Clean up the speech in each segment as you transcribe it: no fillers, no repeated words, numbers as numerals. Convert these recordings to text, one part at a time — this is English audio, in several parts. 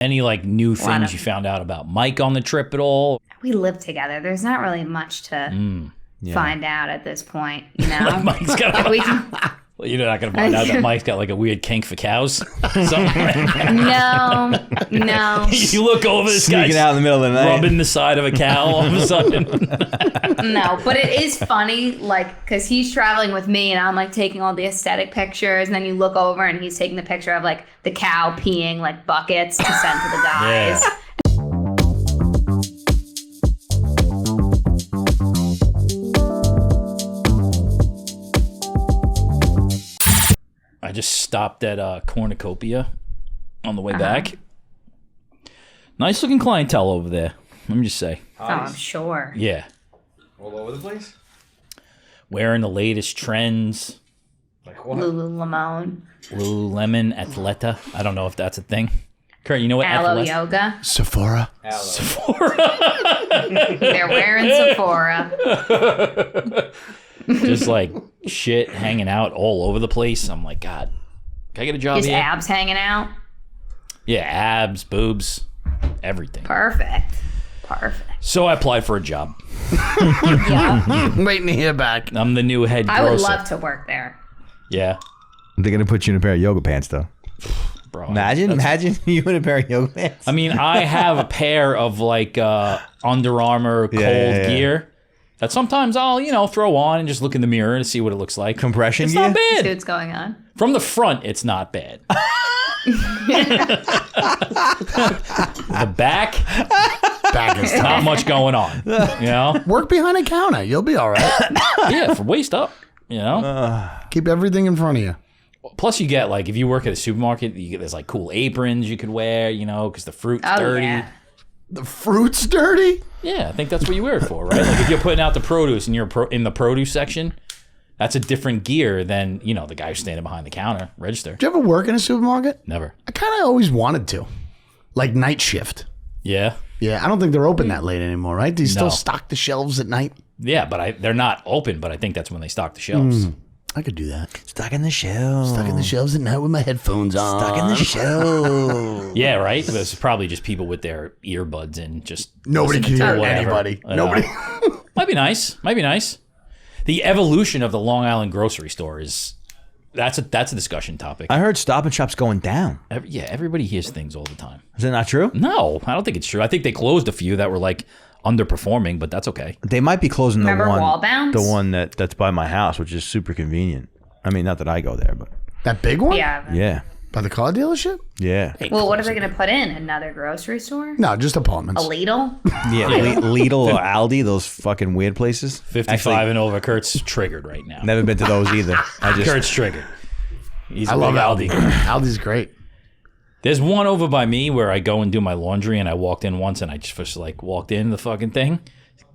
Any like new things you found out about Mike on the trip at all? We live together. There's not really much to find out at this point, you know. Like Mike's got well, you're not gonna find out that Mike's got like a weird kink for cows. Something like that. No. You look over, this Sneaking guy's out in the middle of the night, rubbing the side of a cow all of a sudden. No, but it is funny, like, because he's traveling with me and I'm like taking all the aesthetic pictures, and then you look over and he's taking the picture of like the cow peeing like buckets to send to the guys. Yeah. I just stopped at Cornucopia on the way back. Nice looking clientele over there. Let me just say. Oh, I'm sure. Yeah. all over the place. Wearing the latest trends. Like what? Lululemon. Lululemon, Athleta. I don't know if that's a thing. Kurt, you know what Aloe Athleta? Yoga. Sephora. They're wearing Sephora. Just like shit hanging out all over the place. I'm like, God, can I get a job His here? abs hanging out. Yeah, abs, boobs, everything. Perfect. So I applied for a job. Yeah. Waiting to hear back. I'm the new head grosser. I would love to work there. Yeah. They're gonna put you in a pair of yoga pants, though. Bro, Imagine you in a pair of yoga pants. I mean, I have a pair of like Under Armour cold gear that sometimes I'll, throw on and just look in the mirror and see what it looks like. Compression It's gear? not bad. See what's going on. From the front, it's not bad. The back is not much going on. Work behind a counter. You'll be all right. Yeah, from waist up. Keep everything in front of you. Plus, you get like if you work at a supermarket, there's like cool aprons you could wear, because the fruit's dirty. Yeah. The fruit's dirty? Yeah, I think that's what you wear it for, right? Like if you're putting out the produce and you're in the produce section, that's a different gear than the guy who's standing behind the counter register. Did you ever work in a supermarket? Never. I kind of always wanted to. Like night shift. Yeah. Yeah, I don't think they're open that late anymore, right? Do you still stock the shelves at night? Yeah, but they're not open, but I think that's when they stock the shelves. I could do that. Stuck in the shelves. Stuck in the shelves at night with my headphones on. Stuck in the shelves. Yeah, right? There's probably just people with their earbuds in just Nobody can listening to hear whatever. anybody. Nobody. Might be nice. The evolution of the Long Island grocery store that's a discussion topic. I heard Stop and Shop's going down. Everybody hears things all the time. Is that not true? No, I don't think it's true. I think they closed a few that were like underperforming, but that's okay. They might be closing Remember the Wallbounds? one that's by my house, which is super convenient. I mean, not that I go there, but That big one? Yeah. yeah, By the car dealership? yeah, Well, what are they going to put in? Another grocery store? No, just A apartments. Lidl? yeah. Lidl or Aldi, those fucking weird places. 55 Actually, and over. Kurt's triggered right now. never been to those either. Kurt's triggered. He's I a love big Aldi. Aldi's great. There's one over by me where I go and do my laundry, and I walked in once, and I just like walked in the fucking thing,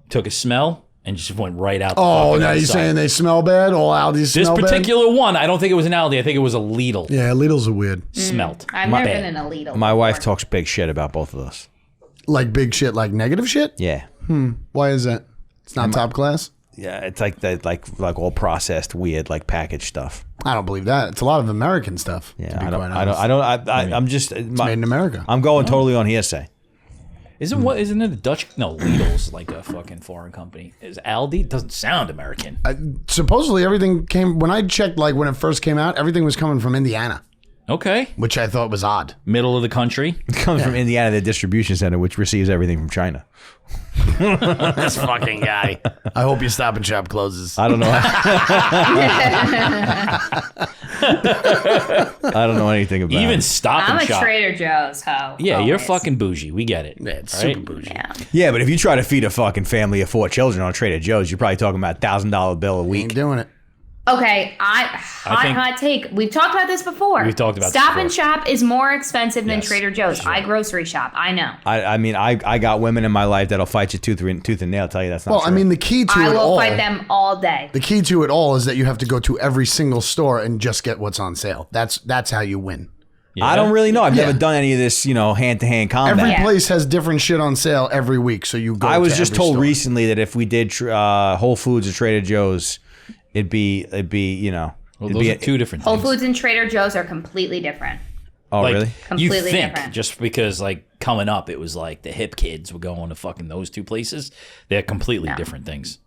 took a smell, and just went right out. Oh, now outside. you're saying they smell bad? All Aldi's This smell bad? particular one, I don't think it was an Aldi. I think it was a Lidl. Yeah, Lidl's are weird. Smelt. I've My never bad. been in a Lidl. My wife before. talks big shit about both of those. Like big shit, like negative shit? Yeah, Why is that? It's not top class? yeah. It's like that, like all processed, weird, like packaged stuff. I don't believe that. It's a lot of American stuff. Yeah, to be I don't. quite I don't. honest. I don't. I'm just. It's made in America. I'm going totally on hearsay. Isn't it a Dutch? No, Lidl's like a fucking foreign company. Is Aldi? Doesn't sound American. Supposedly everything came, when I checked, like when it first came out, everything was coming from Indiana, Okay. which I thought was odd. Middle of the country. It comes from Indiana, the distribution center, which receives everything from China. This fucking guy. I hope your Stop and Shop closes. I don't know. I don't know anything about Even it. Stop I'm and a Shop. Trader Joe's hoe. Yeah, you're always. fucking bougie. We get it. Yeah, it's right? super bougie. Yeah. Yeah, but if you try to feed a fucking family of 4 children on Trader Joe's, you're probably talking about $1,000 bill a Ain't week. doing it. Okay, think- hot take. We've talked about this before. We've talked about this Stop before. and Shop is more expensive than Yes, Trader Joe's. sure. I grocery shop. I know. I mean, I got women in my life that'll fight you tooth and nail. Tell you that's not Well, true. I mean, the key to I it will all. fight them all day. The key to it all is that you have to go to every single store and just get what's on sale. That's how you win. I don't really know. I've Yeah. never done any of this, hand-to-hand combat. Every Yeah. place has different shit on sale every week, so you go. I was to just every told store. recently that if we did Whole Foods or Trader Joe's, it'd be Well, those are two different Whole things. Foods and Trader Joe's are completely different. Oh, like, really? You Completely think different. just because like coming up, it was like the hip kids were going to fucking those two places. They're completely different things.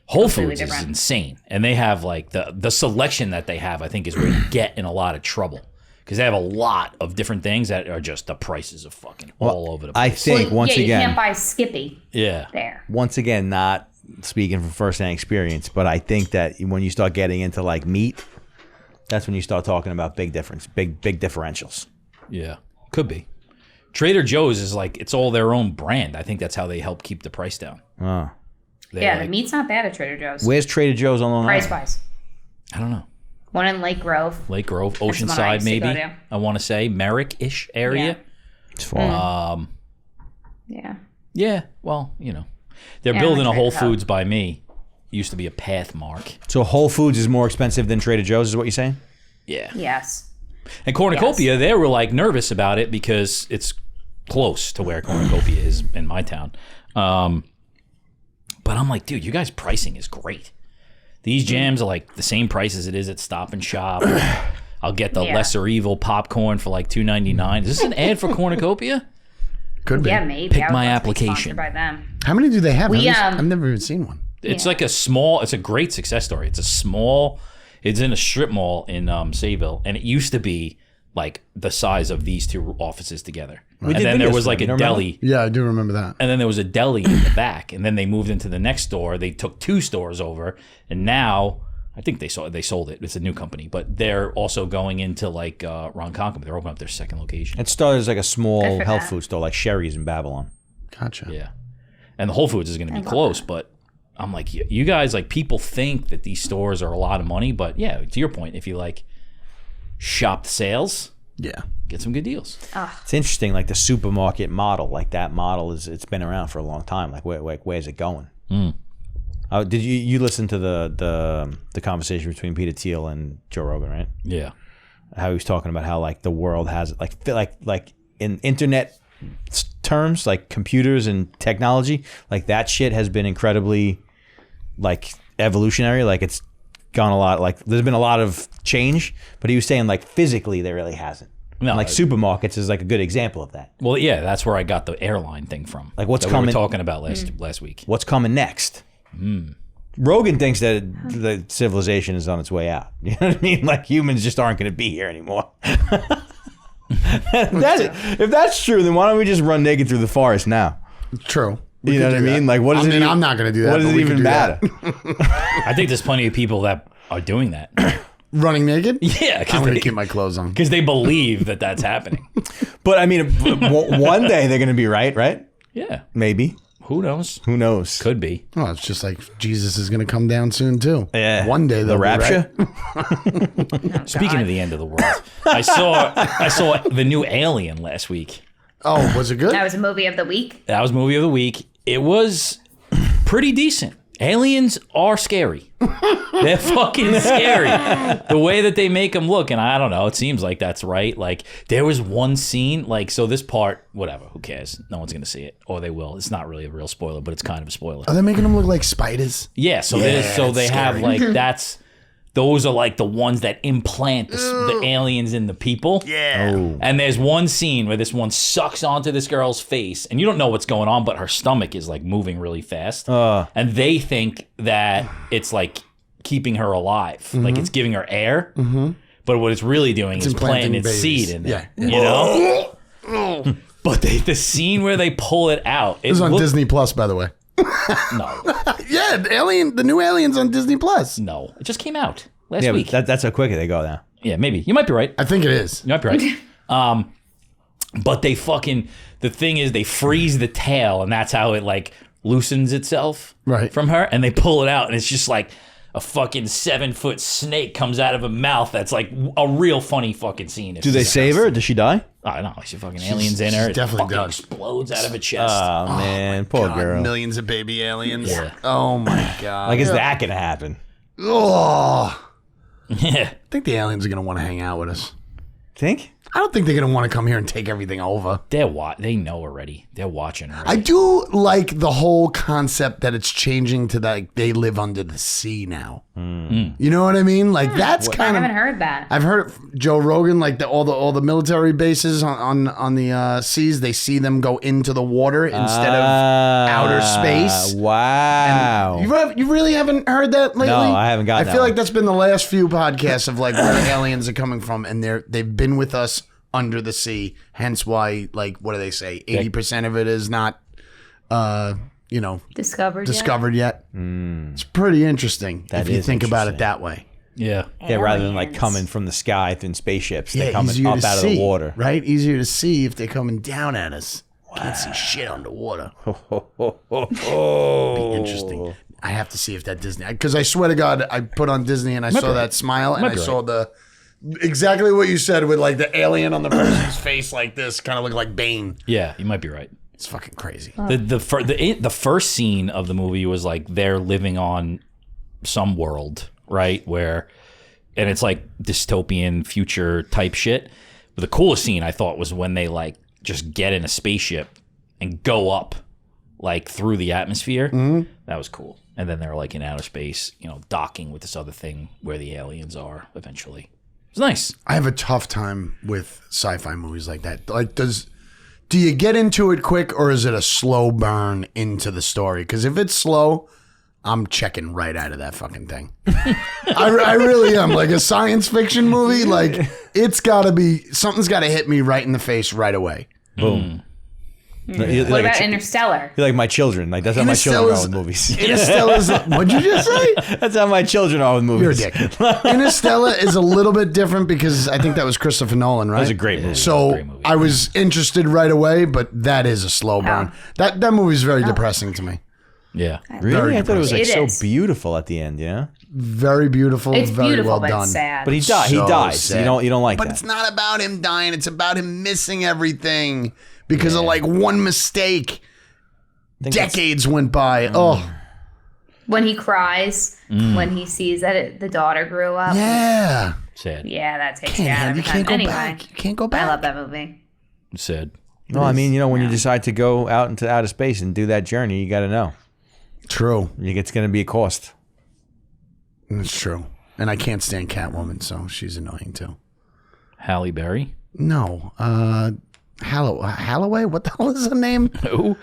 Whole Foods is insane, and they have like the selection that they have. I think is where you get in a lot of trouble because they have a lot of different things that are just the prices are fucking all over the place. I think once you again, can't buy Skippy. Yeah. There. once again, not speaking from first-hand experience, but I think that when you start getting into like meat, that's when you start talking about big differentials. Yeah, could be. Trader Joe's is like it's all their own brand. I think that's how they help keep the price down. Oh. Yeah, the meat's not bad at Trader Joe's. Where's Trader Joe's on Long Island? Price-wise. I don't know. One in Lake Grove. Lake Grove, That's the one I Oceanside, used to maybe. go to. I want to say Merrick-ish area. Yeah. It's far. Yeah. Yeah, well, you know, they're Yeah, building a Trader Whole Joe. Foods by me. Used to be a Pathmark. So Whole Foods is more expensive than Trader Joe's, is what you're saying? Yeah. Yes. And Cornucopia, they were like nervous about it because it's close to where Cornucopia is in my town. But I'm like, dude, you guys' pricing is great. These jams are like the same price as it is at Stop and Shop. I'll get the lesser evil popcorn for like $2.99. Is this an ad for Cornucopia? Could be. Yeah, maybe. Pick I would my love to be application. sponsored by them. How many do they have? We, I've never even seen one. It's like it's a great success story. It's in a strip mall in Sayville, and it used to be like the size of these two offices together. And did then there videos was for like them, a you remember? deli. Yeah, I do remember that. And then there was a deli in the back, and then they moved into the next store. They took 2 stores over, and now I think they sold it. It's a new company, but they're also going into like Ronkonkoma. They're opening up their second location. It started as like a Good small for health that. food store, like Sherry's in Babylon. Gotcha. Yeah, and the Whole Foods is going to be close, but I'm like, you guys, like people think that these stores are a lot of money, but yeah, to your point, if you like shop the sales, Yeah. get some good deals. It's interesting, like the supermarket model, like that model it's been around for a long time. Like where's it going? Did you listen to the conversation between Peter Thiel and Joe Rogan, right? Yeah. How he was talking about how like the world has like in internet terms, like computers and technology, like that shit has been incredibly like evolutionary. Like it's gone a lot. Like there's been a lot of change, but he was saying like physically there really hasn't. No, And, like supermarkets is like a good example of that. Well, yeah, that's where I got the airline thing from. Like what's that coming? we were talking about last week. What's coming next? Rogan thinks that the civilization is on its way out. You know what I mean? Like humans just aren't going to be here anymore. If that's true, then why don't we just run naked through the forest now? True. You know what I mean? Like, what does it? I'm not going to do that. What does but it we could even do matter? that. I think there's plenty of people that are doing that. Running naked? Yeah, I'm going to because keep my clothes on. they believe that that's happening. But I mean, one day they're going to be right? Yeah. Maybe. Who knows? Who knows? Could be. Well, it's just like Jesus is going to come down soon too. Yeah. One day The they'll be rapture. right. Speaking of the end of the world, I saw the new Alien last week. Oh, was it good? That was a movie of the week. That was movie of the week. It was pretty decent. Aliens are scary. They're fucking scary. The way that they make them look, and I don't know, it seems like that's right. Like, there was one scene, like, so this part, whatever, who cares? No one's going to see it. Or they will. It's not really a real spoiler, but it's kind of a spoiler. Are they making them look like spiders? Yeah, so they have, like, those are, like, the ones that implant the aliens in the people. Yeah. Oh. And there's one scene where this one sucks onto this girl's face, and you don't know what's going on, but her stomach is like moving really fast. And they think that it's like keeping her alive, like it's giving her air. But what it's really doing is planting its babies. seed in there. Yeah. You know? But the scene where they pull it out, This is on Disney Plus, by the way. No, Yeah, the new Aliens on Disney Plus. no, it just came out last Yeah, week. but that's how quick they go now. Yeah, maybe you might be right. I think it is. You might be right. But they the thing is they freeze the tail, and that's how it like loosens itself from her, and they pull it out, and it's just like a fucking 7-foot snake comes out of a mouth. That's like a real funny fucking scene. Do they save her? Does she die? I don't know. She fucking aliens in her. It definitely fucking does. explodes out of her chest. Oh man, poor girl. Millions of baby aliens. Yeah. Oh my god. Like, is that gonna happen? Oh, Yeah. I think the aliens are gonna want to hang out with us. Think? I don't think they're going to want to come here and take everything over. They know already. They're watching already. I do like the whole concept that it's changing to that they live under the sea now. You know what I mean? Like that's I kind of. haven't heard that. I've heard Joe Rogan, like all the military bases on the seas. They see them go into the water instead of outer space. Wow. You really haven't heard that lately? No, I haven't gotten I feel that like that's been the last few podcasts of like where the aliens are coming from, and they've been with us under the sea. Hence why, like, what do they say? 80% of it is not, discovered yet. It's pretty interesting if you think about it that way. Yeah. Yeah, rather than like Aliens. coming from the sky in spaceships, Yeah, they're coming easier up to out see, of the water. right? Easier to see if they're coming down at us. Can't see shit underwater. Be interesting. I have to see if that Disney, because I swear to God, I put on Disney and I saw that smile and I saw exactly what you said with like the alien on the person's face like this, kind of look like Bane. Yeah, you might be right. It's fucking crazy. The first scene of the movie was like they're living on some world, right? And it's like dystopian future type shit. But the coolest scene I thought was when they like just get in a spaceship and go up like through the atmosphere. That was cool. And then they're like in outer space, docking with this other thing where the aliens are eventually. It's nice. I have a tough time with sci-fi movies like that. Like, do you get into it quick or is it a slow burn into the story? Because if it's slow, I'm checking right out of that fucking thing. I really am. Like a science fiction movie, like it's got to be, something's got to hit me right in the face right away. Boom. What about Interstellar? You're like my children. Like that's how my children are with movies. Interstellar's, what'd you just say? That's how my children are with movies. You're a dick. Interstellar is a little bit different because I think that was Christopher Nolan, right? That was a great movie. So I was interested right away, but that is a slow burn. That movie's very depressing to me. Yeah. Really? I thought it was like It so is. beautiful at the end, yeah? Very beautiful. It's very beautiful, well but done. it's sad. But he So dies. sad. You don't like But that. it's not about him dying. It's about him missing everything because of like one mistake. Decades went by. Oh, When he cries, when he sees that the daughter grew up. yeah. Sad. Yeah, that takes you out of You it. can't go Anyway, back. You can't go back. I love that movie. Sad. No, I mean, when you decide to go out into outer space and do that journey, you got to know. True. It's going to be a cost. It's true. And I can't stand Catwoman, so she's annoying too. Halle Berry. No. Halloway? What the hell is her name? Who?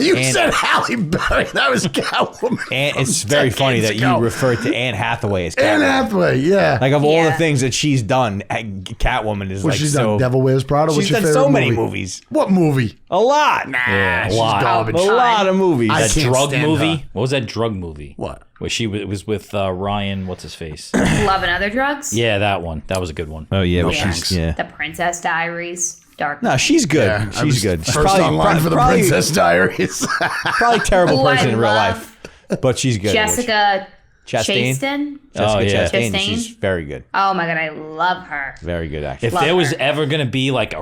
You said Halle Berry. That was Catwoman. And it's very funny that you refer to Anne Hathaway as Catwoman. Anne Hathaway, yeah. Like of all the Yeah. things that she's done, Catwoman is like she's so. done Devil Wears Prada. What's She's your done favorite so many movie? movies. What movie? A lot. Yeah, a she's lot. garbage. A lot of movies. I That can't drug stand movie. her. What was that drug movie? What? Where she was with Ryan. What's his face? Love and Other Drugs? Yeah, that one. That was a good one. Oh yeah, but Yeah. she's yeah. The Princess Diaries. Dark. No, she's good. Yeah, I she's was good. She's First online for the Princess Diaries. Probably a terrible Who I person in real love. life, but she's good. Jessica Chastain. Chastain. Oh, yeah. Chastain. Chastain? She's very good. Oh my god, I love her. Very good actress. If Love there was her. ever going to be like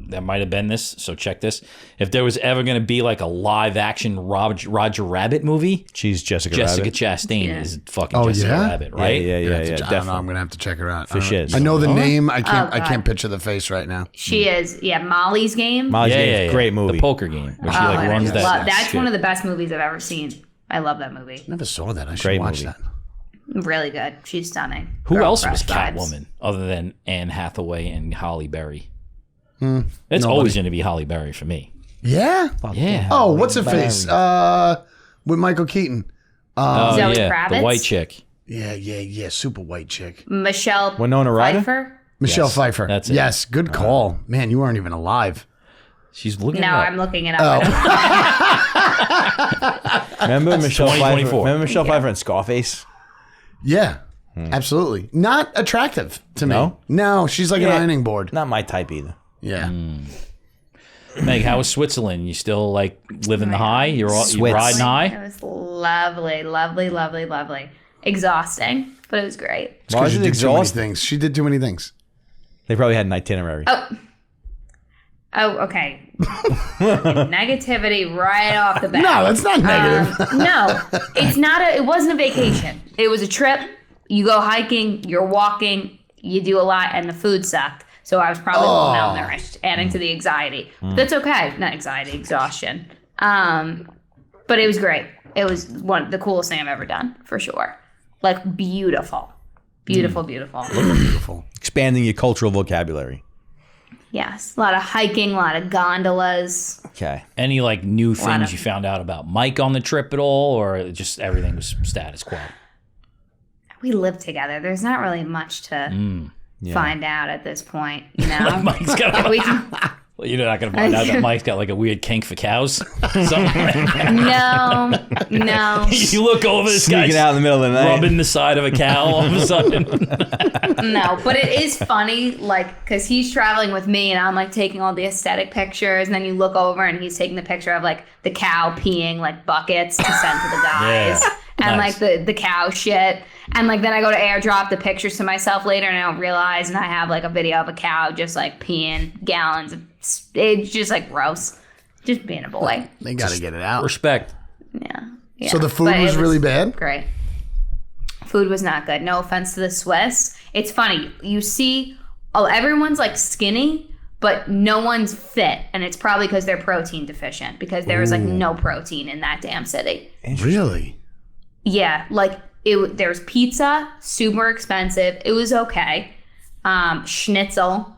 there might have been this, so check this. If there was ever going to be like a live action Roger Rabbit movie, She's Jessica Jessica Rabbit. Chastain Yeah. is fucking Oh, Jessica yeah? Rabbit, right? Yeah, I don't know. definitely. I'm gonna have to check her out. For shit. I know the Oh. name. I can't. I God. can't picture the face right now. She is, Molly's Game. Molly's Yeah, Game yeah, is yeah. a great movie. The poker game where she Oh, like I runs love- that. That's shit. one of the best movies I've ever seen. I love that movie. Never saw that. I should Great watch movie. that. Really good. She's stunning. Who Girl else was crush vibes. Catwoman other than Anne Hathaway and Halle Berry? It's always going to be Halle Berry for me. Yeah. Yeah. Oh, what's her face? With Michael Keaton. Oh, Zoe yeah, Kravitz? the white chick. Yeah. Super white chick. Michelle Winona Ryder? Pfeiffer. Michelle Yes, Pfeiffer. that's it. Yes. Good call. Man, you weren't even alive. She's looking No, it up. I'm looking it up. Remember Michelle Pfeiffer? 2024. Remember Michelle Pfeiffer in Scarface? Yeah. Absolutely. Not attractive to me. No? No, she's like an Yeah. ironing board. Not my type either. Yeah. Meg, how was Switzerland? You still like living the high? You Switz. riding It high? was lovely. Exhausting, but it was great. Why Because is she it did too many exhausting? things. She did too many things. They probably had an itinerary. Oh, okay. Negativity right off the bat. No, that's not negative. No, it's not. It wasn't a vacation. It was a trip. You go hiking. You're walking. You do a lot, and the food sucked. So I was probably a little malnourished, adding to the anxiety. But that's okay. Not anxiety, exhaustion. But it was great. It was the coolest thing I've ever done, for sure. Like, beautiful. Beautiful. Beautiful. Expanding your cultural vocabulary. Yes. A lot of hiking, a lot of gondolas. Okay. Any like new Lot things of- you found out about Mike on the trip at all, or just everything was status quo? We live together. There's not really much to find out at this point, you know? Mike's got. We can- Well, you're not gonna find out that Mike's got like a weird kink for cows. Something like that. No. You look over this Sneaking guy's out in the middle of the night. rubbing the side of a cow all of a sudden. No, but it is funny, like, because he's traveling with me and I'm like taking all the aesthetic pictures, and then you look over and he's taking the picture of like the cow peeing like buckets to send to the guys. Yeah. And Nice. like the cow shit. And like then I go to airdrop the pictures to myself later and I don't realize, and I have like a video of a cow just like peeing gallons of, it's just like gross. Just being a boy. They got to get it out. Respect. Yeah. So the food But it was really bad? Great. Food was not good. No offense to the Swiss. It's funny. You see, everyone's like skinny, but no one's fit. And it's probably because they're protein deficient, because there was like no protein in that damn city. Really? Yeah. Like there's pizza, super expensive. It was okay. Schnitzel.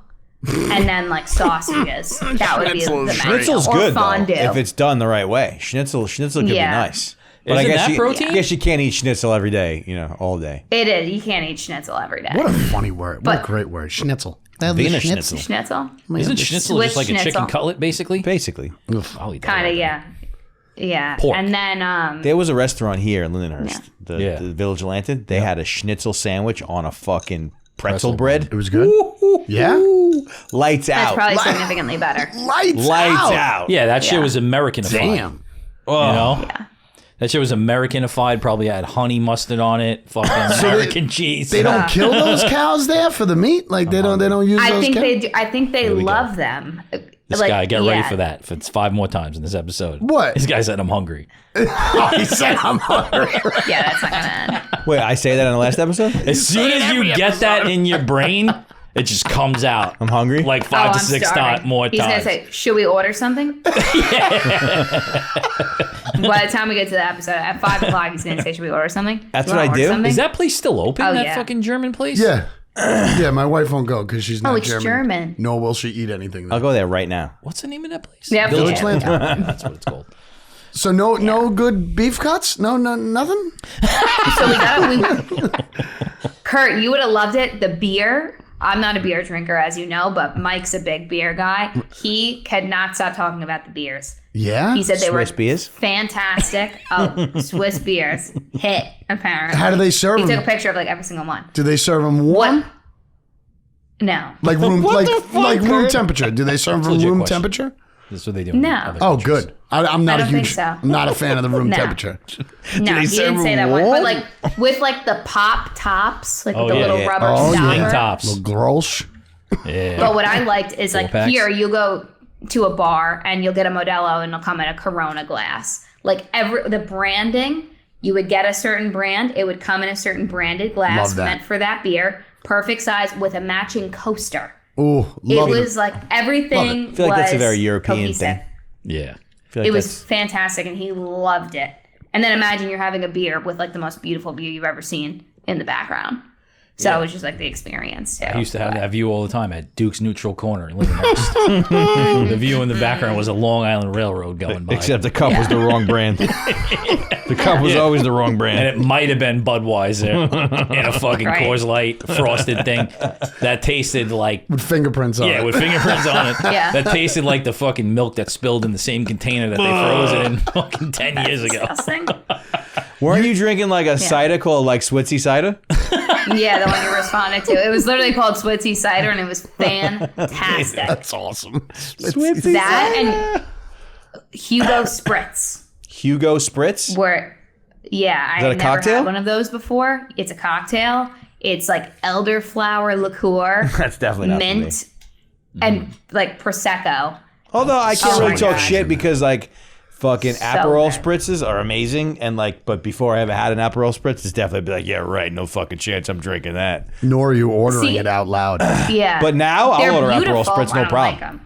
And then like sausages. That would be the Schnitzel is main. Schnitzel's Or good fondue. though, if it's done the right way. Schnitzel could be Yeah. nice. But Isn't that I protein? guess you can't eat schnitzel every day, all day. It is. You can't eat schnitzel every day. What a funny word. What a But- great word. Schnitzel. Wiener schnitzel. Schnitzel? Isn't schnitzel Swiss just like a chicken schnitzel. cutlet, basically? Basically. I'll eat that. Kind of, yeah. Yeah. Pork. And then There was a restaurant here in Lindenhurst, Yeah. the Village Atlantic. They had a schnitzel sandwich on a fucking pretzel bread. It was good? Yeah? Lights that's out. probably significantly better. Lights out. Yeah, that shit Yeah. was Americanified. Damn. You know? Yeah. That shit was Americanified, probably had honey mustard on it, fucking American cheese. They don't kill those cows there for the meat? Like they don't use I those think cows? they do. I think they we go. love them. This guy, get ready for that. If it's 5 more times in this episode. What? This guy said I'm hungry. Oh, he said I'm hungry. Yeah, that's not gonna end. Wait, I say that in the last episode? As soon as you get that in your brain, it just comes out. I'm hungry? Like 5 to I'm 6 starving. more He's times. gonna say, "Should we order something?" By the time we get to the episode, at 5 o'clock, he's gonna say, "Should we order something?" That's You what wanna I order do? something? Is that place still open? Oh, that yeah. fucking German place? Yeah. Yeah, my wife won't go because she's not it's German. Nor will she eat anything there. I'll go there right now. What's the name of that place? Yeah, Village yeah. Land. That's what it's called. So no good beef cuts? No, nothing? So Kurt, you would have loved it. The beer. I'm not a beer drinker, as you know, but Mike's a big beer guy. He could not stop talking about the beers. Yeah? He said they Swiss were beers? fantastic. Oh, Swiss beers hit apparently. How do they serve He took a them? picture of like every single one. Do they serve them warm? What? No. Like room What like the fuck, like room Kurt? temperature? Do they serve them legit room question. temperature? That's what they do. in No. other Oh, countries. good. I'm not I a don't think huge so. I'm not a fan of the room No. temperature. No, they he serve didn't say them that one. But warm? like with like the pop tops, like Oh, with the yeah, little yeah. rubber Oh, yeah. stopper. Wing tops. Little Grolsch. Yeah. But what I liked is like packs. here you go to a bar and you'll get a Modelo and it'll come in a Corona glass. Like the branding, you would get a certain brand, it would come in a certain branded glass Love that. meant for that beer, perfect size with a matching coaster. Ooh, It love was like everything. I feel like that's a was very European cohesive. thing. Yeah. I feel like It was that's- fantastic and he loved it. And then imagine you're having a beer with like the most beautiful view you've ever seen in the background. So it was just like the experience too. I used to have that view all the time at Duke's Neutral Corner in Lindenhurst. The view in the background was a Long Island Railroad going by. Except the cup was the wrong brand. The cup was always the wrong brand. And it might have been Budweiser in a fucking Right. Coors Light frosted thing that tasted like, with fingerprints on yeah, it. with fingerprints on it. Yeah. That tasted like the fucking milk that spilled in the same container that they froze it in fucking 10 years ago. Disgusting. Weren't you drinking like a cider called like Switzy cider? Yeah, the one you responded to. It was literally called Switzy Cider and it was fantastic. That's awesome. Switzy That and Hugo Spritz Hugo Spritz? were, yeah, I that a had never cocktail? had one of those before. It's a cocktail. It's like elderflower liqueur, That's definitely not mint, for me. and like Prosecco. Although I can't Oh really my talk God. shit because like Fucking So Aperol good. spritzes are amazing, and like, but before I ever had an Aperol spritz, it's definitely be like, yeah, right, no fucking chance I'm drinking that. Nor are you ordering See- it out loud. Yeah. But now I'll They're order Aperol beautiful. spritz, no I don't problem. Like 'em.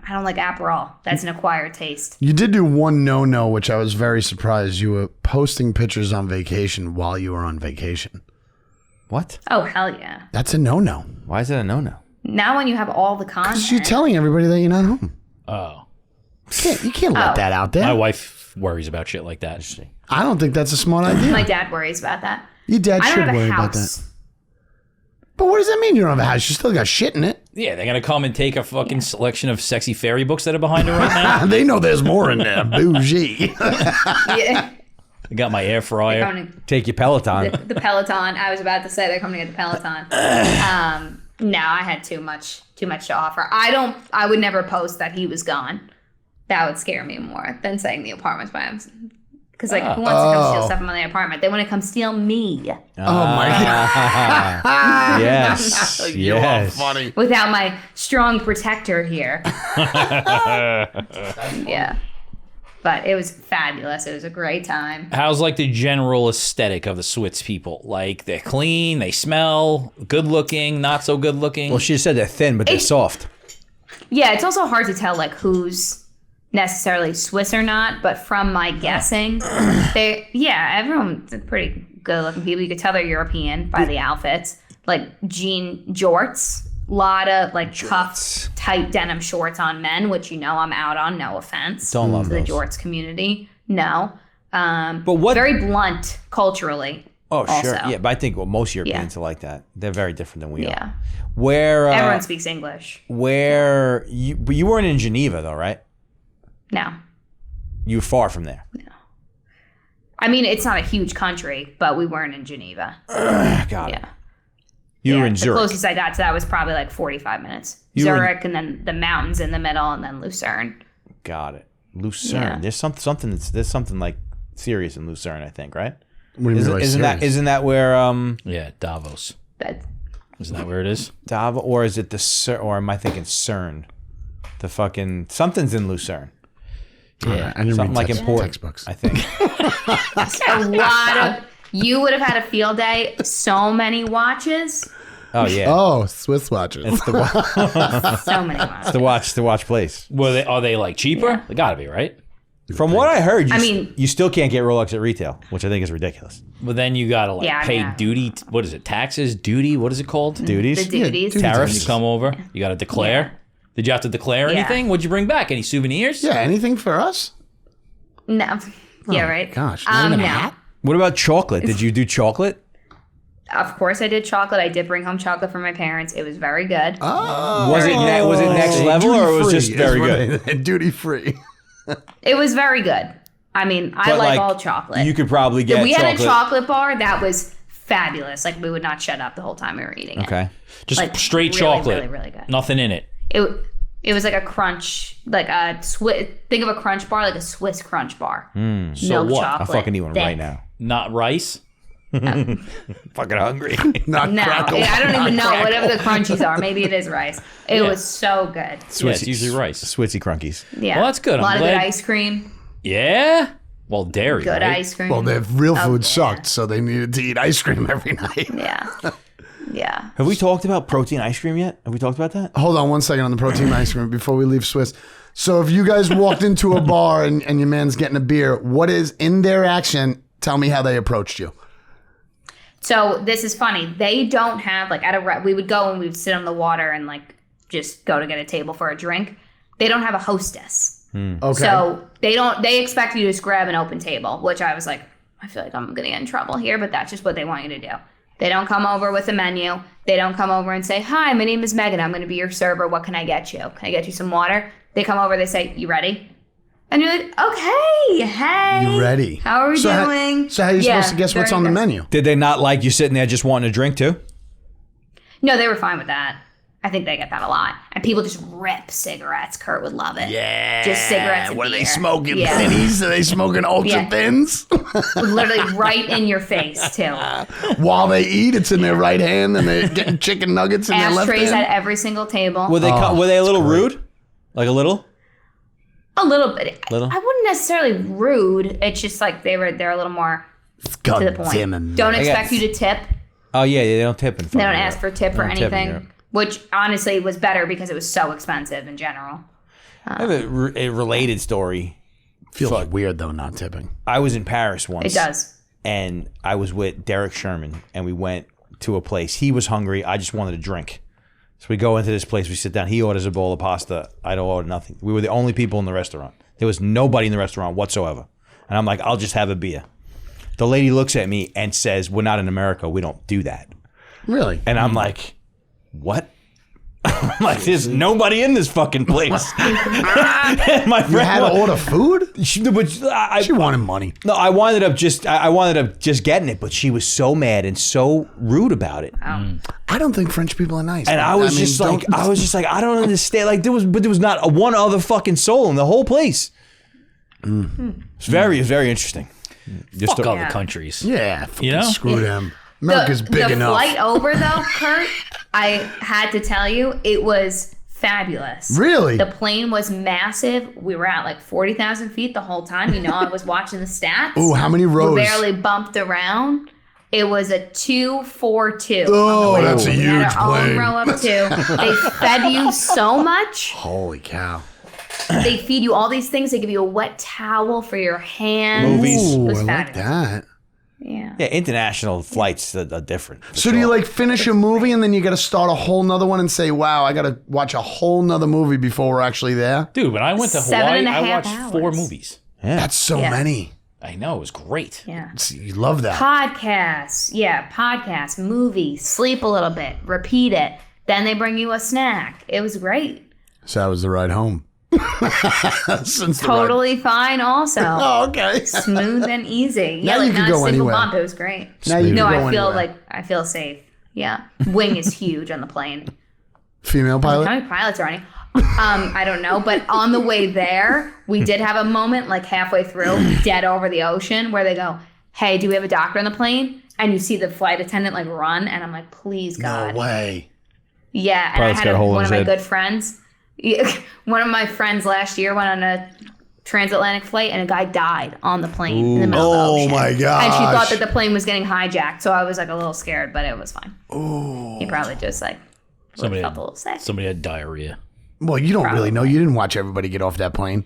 I don't like Aperol. That's an acquired taste. You did do one no, which I was very surprised. You were posting pictures on vacation while you were on vacation. What? Oh, hell yeah. That's a no. Why is that a no? Now when you have all the Because content. you're telling everybody that you're not home. Oh, You can't let Oh. that out there. my wife worries about shit like that. I don't think that's a smart idea. My dad worries about that. Your dad I should don't have worry a about that. house. But what does that mean? You don't have a house. You still got shit in it. Yeah, they're gonna come and take a fucking selection of sexy fairy books that are behind her right now. They know there's more in there. Bougie. Yeah. I got my air They're fryer. coming Take your Peloton. the Peloton. I was about to say they're coming to get the Peloton. No, I had too much to offer. I would never post that he was gone. That would scare me more than saying the apartment's by him. Because like, who wants to come steal stuff from the apartment? They want to come steal me Oh my God. Yes. You are Yes. funny. without my strong protector here. Yeah. But it was fabulous. It was a great time. How's like the general aesthetic of the Switz people? Like they're clean, they smell, good looking, not so good looking. Well, she said they're thin, but they're It's- soft. Yeah, it's also hard to tell like who's necessarily Swiss or not, but from my guessing, everyone's pretty good looking people. You could tell they're European by the outfits. Like jean jorts, lot of like tough, tight denim shorts on men, which you know I'm out on, no offense. Don't love to the those. jorts community. No. But what? Very blunt culturally. Oh, sure. also. Yeah, but I think most Europeans are like that. They're very different than we are. Yeah. Where? Everyone speaks English. Where? But you weren't in Geneva, though, right? No. You were far from there. I mean, it's not a huge country, but we weren't in Geneva. Got it. Yeah. You were in The Zurich. closest I got to that was probably like 45 minutes. You were in- Zurich, and then the mountains in the middle, and then Lucerne. Got it. Lucerne. Yeah. There's something like serious in Lucerne, I think, right? What do you mean by serious? Isn't that where yeah, Davos. That Isn't that where it is? Davos, or is it or am I thinking CERN? The fucking something's in Lucerne. Yeah. I didn't Something read like important. textbooks. I think. a lot of. You would have had a field day. So many watches. Oh yeah. Oh, Swiss watches. It's the So many watches. the watch place. Are they like cheaper? Yeah. They gotta be, right? From what I heard, mean- you still can't get Rolex at retail, which I think is ridiculous. But then you gotta like Yeah, I pay mean, duty. What is it? Taxes? Duty? What is it called? Duties. The duties. dude. Tariffs. Duties. You come over. You gotta declare. Yeah. Did you have to declare Yeah. anything? What'd you bring back? Any souvenirs? Yeah, anything for us? No. Yeah, right. Gosh, not even a no. hat? What about chocolate? Did you do chocolate? Of course, I did chocolate. I did bring home chocolate for my parents. It was very good. Oh. Was it next level or was it just very good? Duty free. It was very good. I mean, I But, like all chocolate. You could probably get we chocolate. had a chocolate bar that was fabulous. Like, we would not shut up the whole time we were eating it. Okay. Just Like, straight really, chocolate. really, really good. Nothing in it. It was like a crunch, like a Swiss. Think of a crunch bar, like a Swiss crunch bar. So Milk what? chocolate. I'm fucking eating one thick. right now. Not rice. Fucking hungry. Not No, crackle. I don't even know. Crackle. Whatever the crunchies are, maybe it is rice. It Yeah. was so good. Yeah, it's usually rice. Switzy crunkies. Yeah, Well, that's good. A lot I'm of good glad- ice cream. Yeah. Well, dairy. Good right? ice cream. Well, their real food yeah. sucked, so they needed to eat ice cream every night. Yeah, yeah. Have we talked about protein ice cream yet? Have we talked about that? Hold on one second on the protein ice cream before we leave Swiss. So if you guys walked into a bar and your man's getting a beer, what is in their action? Tell me how they approached you. So this is funny. They don't have like we would go and we would sit on the water and like just go to get a table for a drink. They don't have a hostess. Okay. So they expect you to just grab an open table, which I was like, I feel like I'm going to get in trouble here, but that's just what they want you to do. They don't come over with a menu. They don't come over and say, hi, my name is Megan. I'm going to be your server. What can I get you? Can I get you some water? They come over. They say, you ready? And you're like, okay, hey. You ready? How are we doing? So how are you Yeah, supposed to guess what's very on the good. menu? Did they not like you sitting there just wanting a drink too? No, they were fine with that. I think they get that a lot. And people just rip cigarettes. Kurt would love it. Yeah. Just cigarettes and What are they beer. smoking? Yeah. Pennies? Are they smoking ultra Yeah. thins? Literally right in your face, too. While they eat, it's in their right hand, and they're getting chicken nuggets in their left Ashtrays hand. at every single table. Were they a little rude? Like a little? A little bit. Little? I wouldn't necessarily rude. It's just like they're a little more God to the point. damn it. Don't expect you to tip. Oh yeah, they don't tip in They front. don't of ask Europe. for tip They or don't tip in anything, Europe. which honestly was better because it was so expensive in general. I have a related story. Feels weird though, not tipping. I was in Paris once. It does. And I was with Derek Sherman, and we went to a place. He was hungry. I just wanted a drink. So we go into this place. We sit down. He orders a bowl of pasta. I don't order nothing. We were the only people in the restaurant. There was nobody in the restaurant whatsoever. And I'm like, I'll just have a beer. The lady looks at me and says, we're not in America. We don't do that. Really? And I'm like, what? I'm like, there's nobody in this fucking place. And my You had to friend, order food? she wanted money. no, I wound up just getting it, but she was so mad and so rude about it. I don't think French people are nice. And I was just like, I don't understand. Like there was not one other fucking soul in the whole place. It's very interesting. Just Fuck a- other countries. yeah, You know? screw them. America's big the enough. flight over though, Kurt, I had to tell you, it was fabulous. Really? The plane was massive. We were at like 40,000 feet the whole time. You know, I was watching the stats. Ooh, how many rows? We barely bumped around. It was a 2-4-2. Oh, that's a We had huge our own plane. row up two. They fed you so much. Holy cow. They feed you all these things. They give you a wet towel for your hands. Movies. It Ooh, was I like fabulous. that. Yeah. Yeah, international flights are different. for So do you sure. like finish a movie and then you got to start a whole nother one and say, wow, I got to watch a whole nother movie before we're actually there? Dude, when I went to 7 Hawaii, and a I half watched 4 hours. movies. That's so Yeah. many. I know, it was great. Yeah. You love that. Podcasts. Yeah, podcasts, movies, sleep a little bit, repeat it. Then they bring you a snack. It was great. So that was the ride home. Since the ride- Totally fine also. Oh, okay. Smooth and easy. Now Yeah, you like can not go a single anywhere. bump. It was great. Now you No, can go I feel anywhere. like I feel safe. Yeah. Wing is huge on the plane. Female How pilot? many pilots are on it? I don't know, but on the way there, we did have a moment like halfway through, dead over the ocean, where they go, "Hey, do we have a doctor on the plane?" And you see the flight attendant like run, and I'm like, "Please, God." No way. Yeah, and Pilot's I got had a hole in one of his my head. good friends. One of my friends last year went on a transatlantic flight, and a guy died on the plane in the middle of the Oh ocean. my gosh. And she thought that the plane was getting hijacked, so I was like a little scared, but it was fine. Oh, he probably just like Somebody felt had, a little sick. somebody had diarrhea. Well, you don't really know. You didn't watch everybody get off that plane.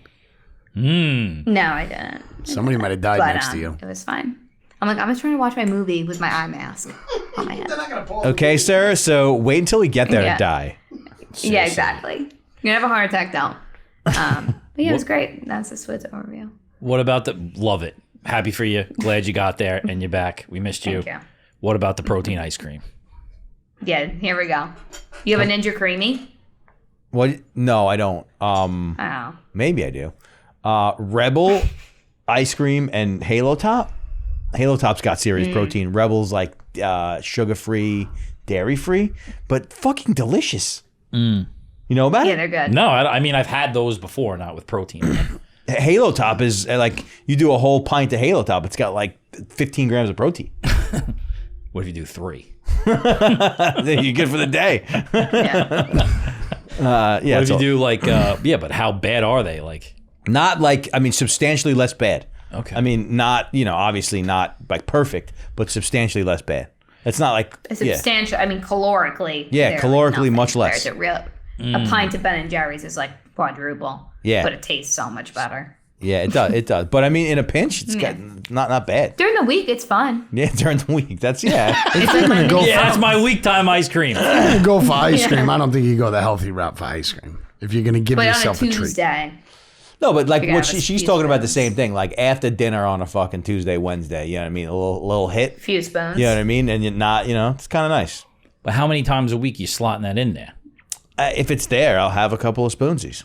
No, I didn't. Somebody might have died But next to you. it was fine. I'm like, I was trying to watch my movie with my eye mask on my head. Okay, sir. So wait until we get there Yeah. to die. Yeah, exactly. You're gonna have a heart attack, don't. But yeah, it was great. That's the Swiss overview. What about the love it? Happy for you. Glad you got there and you're back. We missed you. Thank you. What about the protein ice cream? Yeah, here we go. You have a Ninja Creamy? What? No, I don't. Oh. Maybe I do. Rebel ice cream and Halo Top. Halo Top's got serious protein. Rebel's like sugar free, dairy free, but fucking delicious. You know about Yeah, it? they're good. No, I mean, I've had those before, not with protein. Halo Top is like you do a whole pint of Halo Top. It's got like 15 grams of protein. What if you do 3? You're good for the day. Yeah. Yeah, What if it's you all- do like, yeah, but how bad are they? Like, not like substantially less bad. Okay. I mean, not obviously not like perfect, but substantially less bad. It's not like A substantial, I mean, calorically. Yeah, they're calorically nothing much compared less. to a pint of Ben and Jerry's is like quadruple. Yeah. But it tastes so much better. Yeah, it does. It does. But I mean, in a pinch, it's got not bad. During the week, it's fun. Yeah, during the week. That's It's like gonna my go mini- yeah, that's my week time ice cream. You go for ice cream. I don't think you go the healthy route for ice cream. If you're going to give But on a yourself a treat. Tuesday. No, but like You what gotta have a she's few talking about the spoons. same thing. Like after dinner on a fucking Tuesday, Wednesday. You know what I mean? A little hit. Few spoons. You know what I mean? And you're not. It's kind of nice. But how many times a week you slotting that in there? If it's there, I'll have a couple of spoonsies.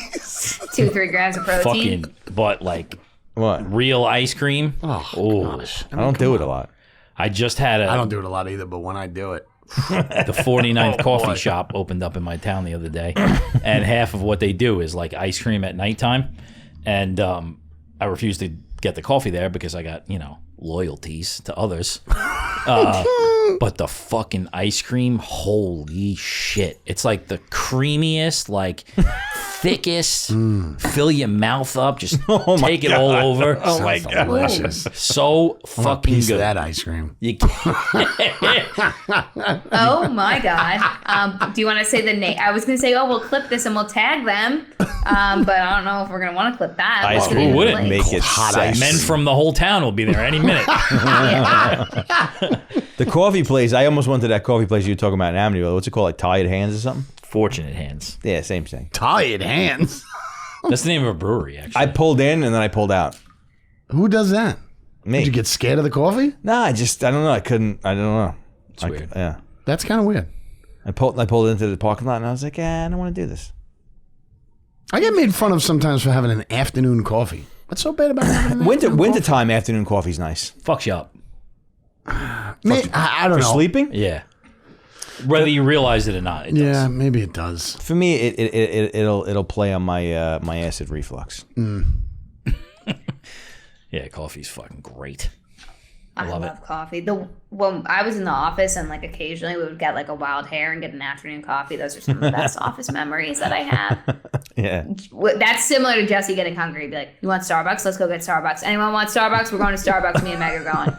2-3 grams of protein. Fucking, but like What? real ice cream. Oh, gosh. I don't do it a lot. I just had I don't do it a lot either, but when I do it, the 49th coffee shop opened up in my town the other day, and half of what they do is like ice cream at nighttime, and I refuse to get the coffee there because I got loyalties to others. But the fucking ice cream, holy shit! It's like the creamiest, like thickest. Fill your mouth up. Just my take it all over. Oh my god. Delicious. So I want a fucking piece good. of that ice cream. You Oh my god. Do you want to say the name? I was gonna say, oh, we'll clip this and we'll tag them. But I don't know if we're gonna want to clip that. Ice What's the cream name of the wouldn't place? make it Hot sexy. ice. Men from the whole town will be there any minute. The coffee place, I almost went to that coffee place you were talking about in Amityville. What's it called, like Tired Hands or something? Fortunate Hands. Yeah, same thing. Tired hands. That's the name of a brewery, actually. I pulled in and then I pulled out. Who does that? Me. Did you get scared of the coffee? Nah, I don't know. I don't know. It's weird. Yeah. That's kind of weird. I pulled into the parking lot and I was like, I don't want to do this. I get made fun of sometimes for having an afternoon coffee. What's so bad about having an afternoon Wintertime afternoon coffee's nice. Fucks you up. coffee? I don't For know. sleeping? Yeah. Whether you realize it or not, it Yeah, does. maybe it does. For me, it'll play on my my acid reflux. Yeah, coffee's fucking great. I love love coffee. When I was in the office and like occasionally we would get like a wild hair and get an afternoon coffee. Those are some of the best office memories that I have. Yeah. That's similar to Jesse getting hungry. Be like, you want Starbucks? Let's go get Starbucks. Anyone want Starbucks? We're going to Starbucks. Me and Meg are going.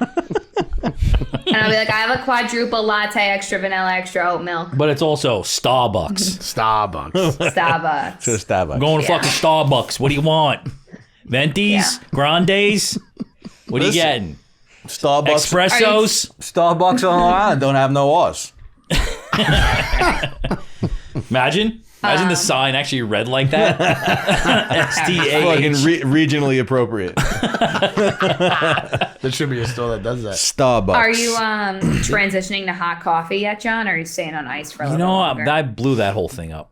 And I'll be like, I have a quadruple latte, extra vanilla, extra oat milk. But it's also Starbucks. Starbucks. Starbucks. So Starbucks. I'm going to fucking Starbucks. What do you want? Ventis? Yeah. Grandes? What are you Listen. getting? Starbucks. Espressos? Starbucks on Long Island don't have no R's. Imagine the sign actually read like that. Fucking STAH. regionally appropriate. There should be a store that does that. Starbucks. Are you transitioning to hot coffee yet, John? Or are you staying on ice for a You little know, longer? I blew that whole thing up.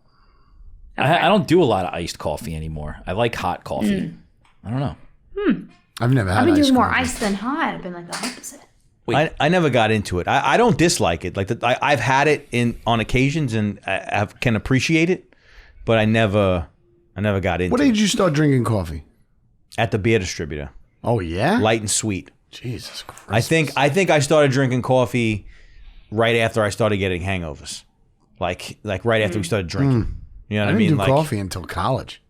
Okay. I don't do a lot of iced coffee anymore. I like hot coffee. I don't know. I've never had I've been ice doing more coffee. ice than hot. I've been like the opposite. I never got into it. I don't dislike it. Like I've had it on occasions and I can appreciate it, but I never got into What it. age did you start drinking coffee? At the beer distributor, Oh, yeah? light and sweet. Jesus Christ. I think I started drinking coffee right after I started getting hangovers, like right after we started drinking. You know what I I didn't mean? do coffee until college.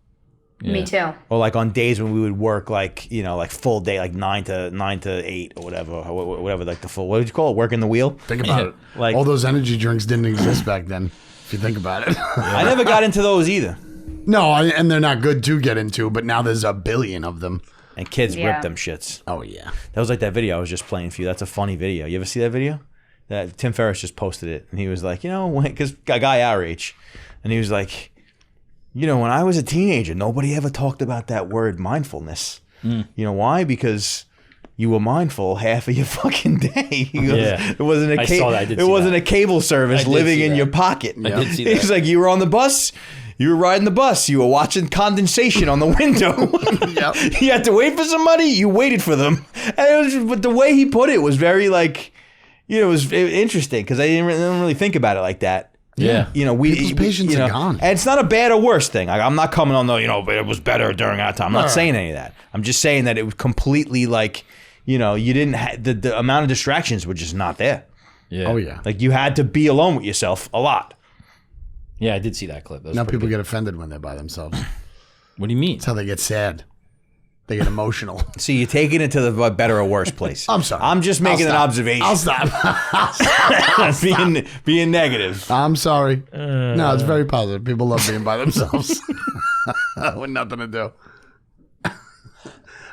Me too. Or like on days when we would work like full day, like 9 to 8 or whatever, like the full, what would you call it? Working the wheel. Think about it. Like- all those energy drinks didn't exist back then, if you think about it. I never got into those either. No, and they're not good to get into, but now there's a billion of them. And kids Yeah. rip them shits. Oh, yeah. That was like that video I was just playing for you. That's a funny video. You ever see that video? That Tim Ferriss just posted it, and he was like, because a guy our age, and he was like, when I was a teenager, nobody ever talked about that word mindfulness. You know why? Because you were mindful half of your fucking day. He goes, Yeah. It wasn't a I saw that. I did it see wasn't that. a cable service I did living see in that. your pocket. I did see He's that. like, you were on the bus. You were riding the bus. You were watching condensation on the window. Yep. You had to wait for somebody. You waited for them. And but the way he put it was very like, it was interesting because I didn't really think about it like that. Yeah. People's patience are gone. And it's not a bad or worse thing. I'm not coming on but it was better during our time. I'm not saying any of that. I'm just saying that it was completely like, you didn't the amount of distractions were just not there. Yeah. Oh, yeah. Like you had to be alone with yourself a lot. Yeah, I did see that clip. That was Now pretty people good. get offended when they're by themselves. What do you mean? That's how they get sad. They get emotional. See, you're taking it to the better or worse place. I'm sorry. I'm just making an I'll stop. observation. I'll stop. being negative. I'm sorry. No, it's very positive. People love being by themselves with nothing to do.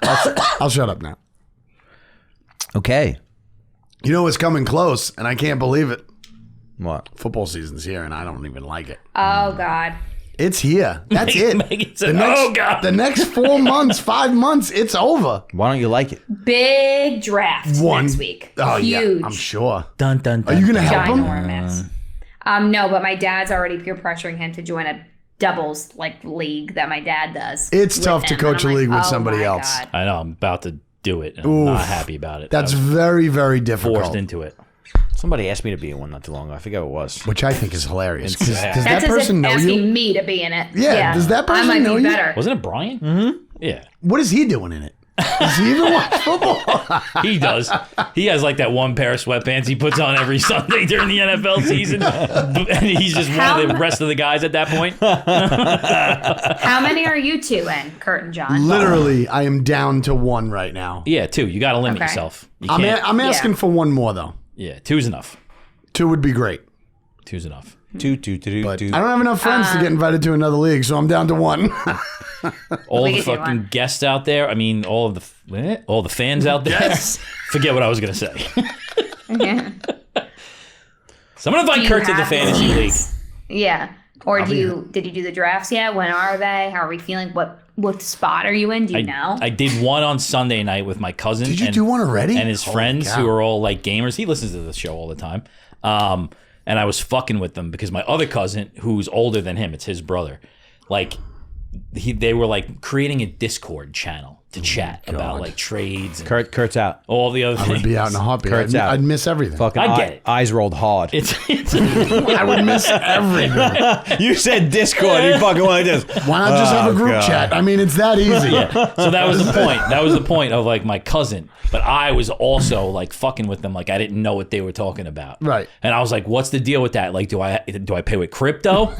I'll shut up now. Okay. You know what's coming close, and I can't believe it. What? Football season's here, and I don't even like it. Oh God. It's here. That's it. Megan said, "Oh, God." The next 4 months, 5 months, it's over. Why don't you like it? Big draft next week. Oh, Huge. yeah, I'm sure. Dun, dun, dun, Are you going to help him? Ginormous. No, but my dad's already peer pressuring him to join a doubles league that my dad does. It's with tough to him. coach And a I'm league with oh somebody my else. God. I know. I'm about to do it. And I'm not happy about it. That's I was very, very difficult. forced into it. Somebody asked me to be in one not too long ago. I forget what it was. Which I think is hilarious. Does That's that That's as person if know asking you? me to be in it. Yeah, does that person I might know be you? better. Wasn't it Brian? Mm-hmm. Yeah. What is he doing in it? Does he even watch football? He does. He has like that one pair of sweatpants he puts on every Sunday during the NFL season. And he's just one of the rest of the guys at that point. How many are you two in, Kurt and John? Literally, I am down to one right now. Yeah, 2. You got to limit Okay. yourself. You can't. I'm asking for one more, though. Yeah, 2's enough. 2 would be great. 2's enough. But I don't have enough friends to get invited to another league, so I'm down to one. All We the could do fucking one. guests out there. I mean, all the fans out there. Yes. Forget what I was gonna say. Yeah. So I'm gonna invite Do you Kurt to the have fantasy league. leagues? Yeah. Or did you do the drafts yet? When are they? How are we feeling? What spot are you in? Do you know? I did one on Sunday night with my cousin. Did you do one already? And his Holy friends cow. who are all like gamers. He listens to the show all the time. And I was fucking with them because my other cousin, who's older than him, it's his brother, like they were like creating a Discord channel to chat about like trades and Kurt's out. all the other I things. would be out in a heartbeat. Kurt's out. I'd miss everything. Fucking I get it. eyes rolled hard. It's I would miss everything. You said Discord. You fucking like this. Why not just have a group God. chat? I mean, it's that easy. So that was the point. That was the point of like my cousin. But I was also like fucking with them. Like I didn't know what they were talking about. Right. And I was like, what's the deal with that? Like, do I pay with crypto?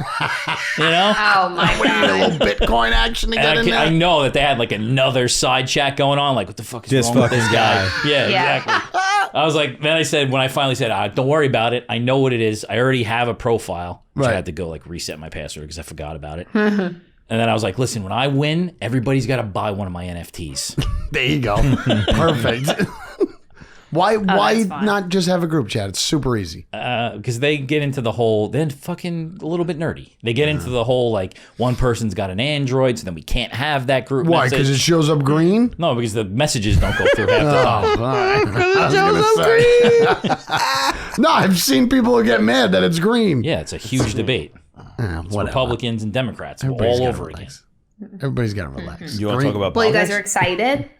You know? Oh my We need a god. little Bitcoin action to get And in there. I know that they had like another side chat going on. Like, what the fuck is This wrong with fucking this guy? Yeah, Yeah. exactly. I was like, then I said, when I finally said, don't worry about it. I know what it is. I already have a profile. Which I Right. had to go like reset my password because I forgot about it. And then I was like, listen, when I win, everybody's got to buy one of my NFTs. There you go. Perfect. Why that's fine. not just have a group chat? It's super easy. Because they get into the whole, then fucking a little bit nerdy. They get into the whole like one person's got an Android, so then we can't have that group. Why? message. Because it shows up green? No, because the messages don't go through half the time. Oh, all right. I was gonna say. No, I've seen people get mad that it's green. Yeah, it's a huge debate. It's Whatever. Republicans and Democrats Everybody's all gotta over again. relax. Everybody's got to relax. You want to talk about Well, you guys politics? are excited.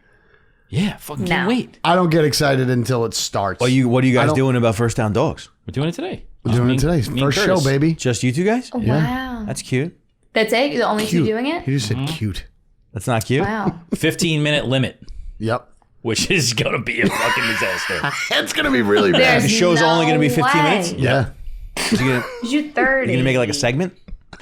Yeah, fucking No. can't wait. I don't get excited until it starts. What are you I guys don't- doing about First Down Dogs? We're doing it today. We're doing it today. Me and First show, Curtis. baby. Just you two guys? Wow. That's cute. That's it? You're the only two Cute. doing it? You just said cute. That's not cute. Wow. 15-minute limit, Yep. which is going to be a fucking disaster. It's going to be really bad. There's The show's only going to be 15 minutes? Yeah. You You 30. gonna make it like a segment?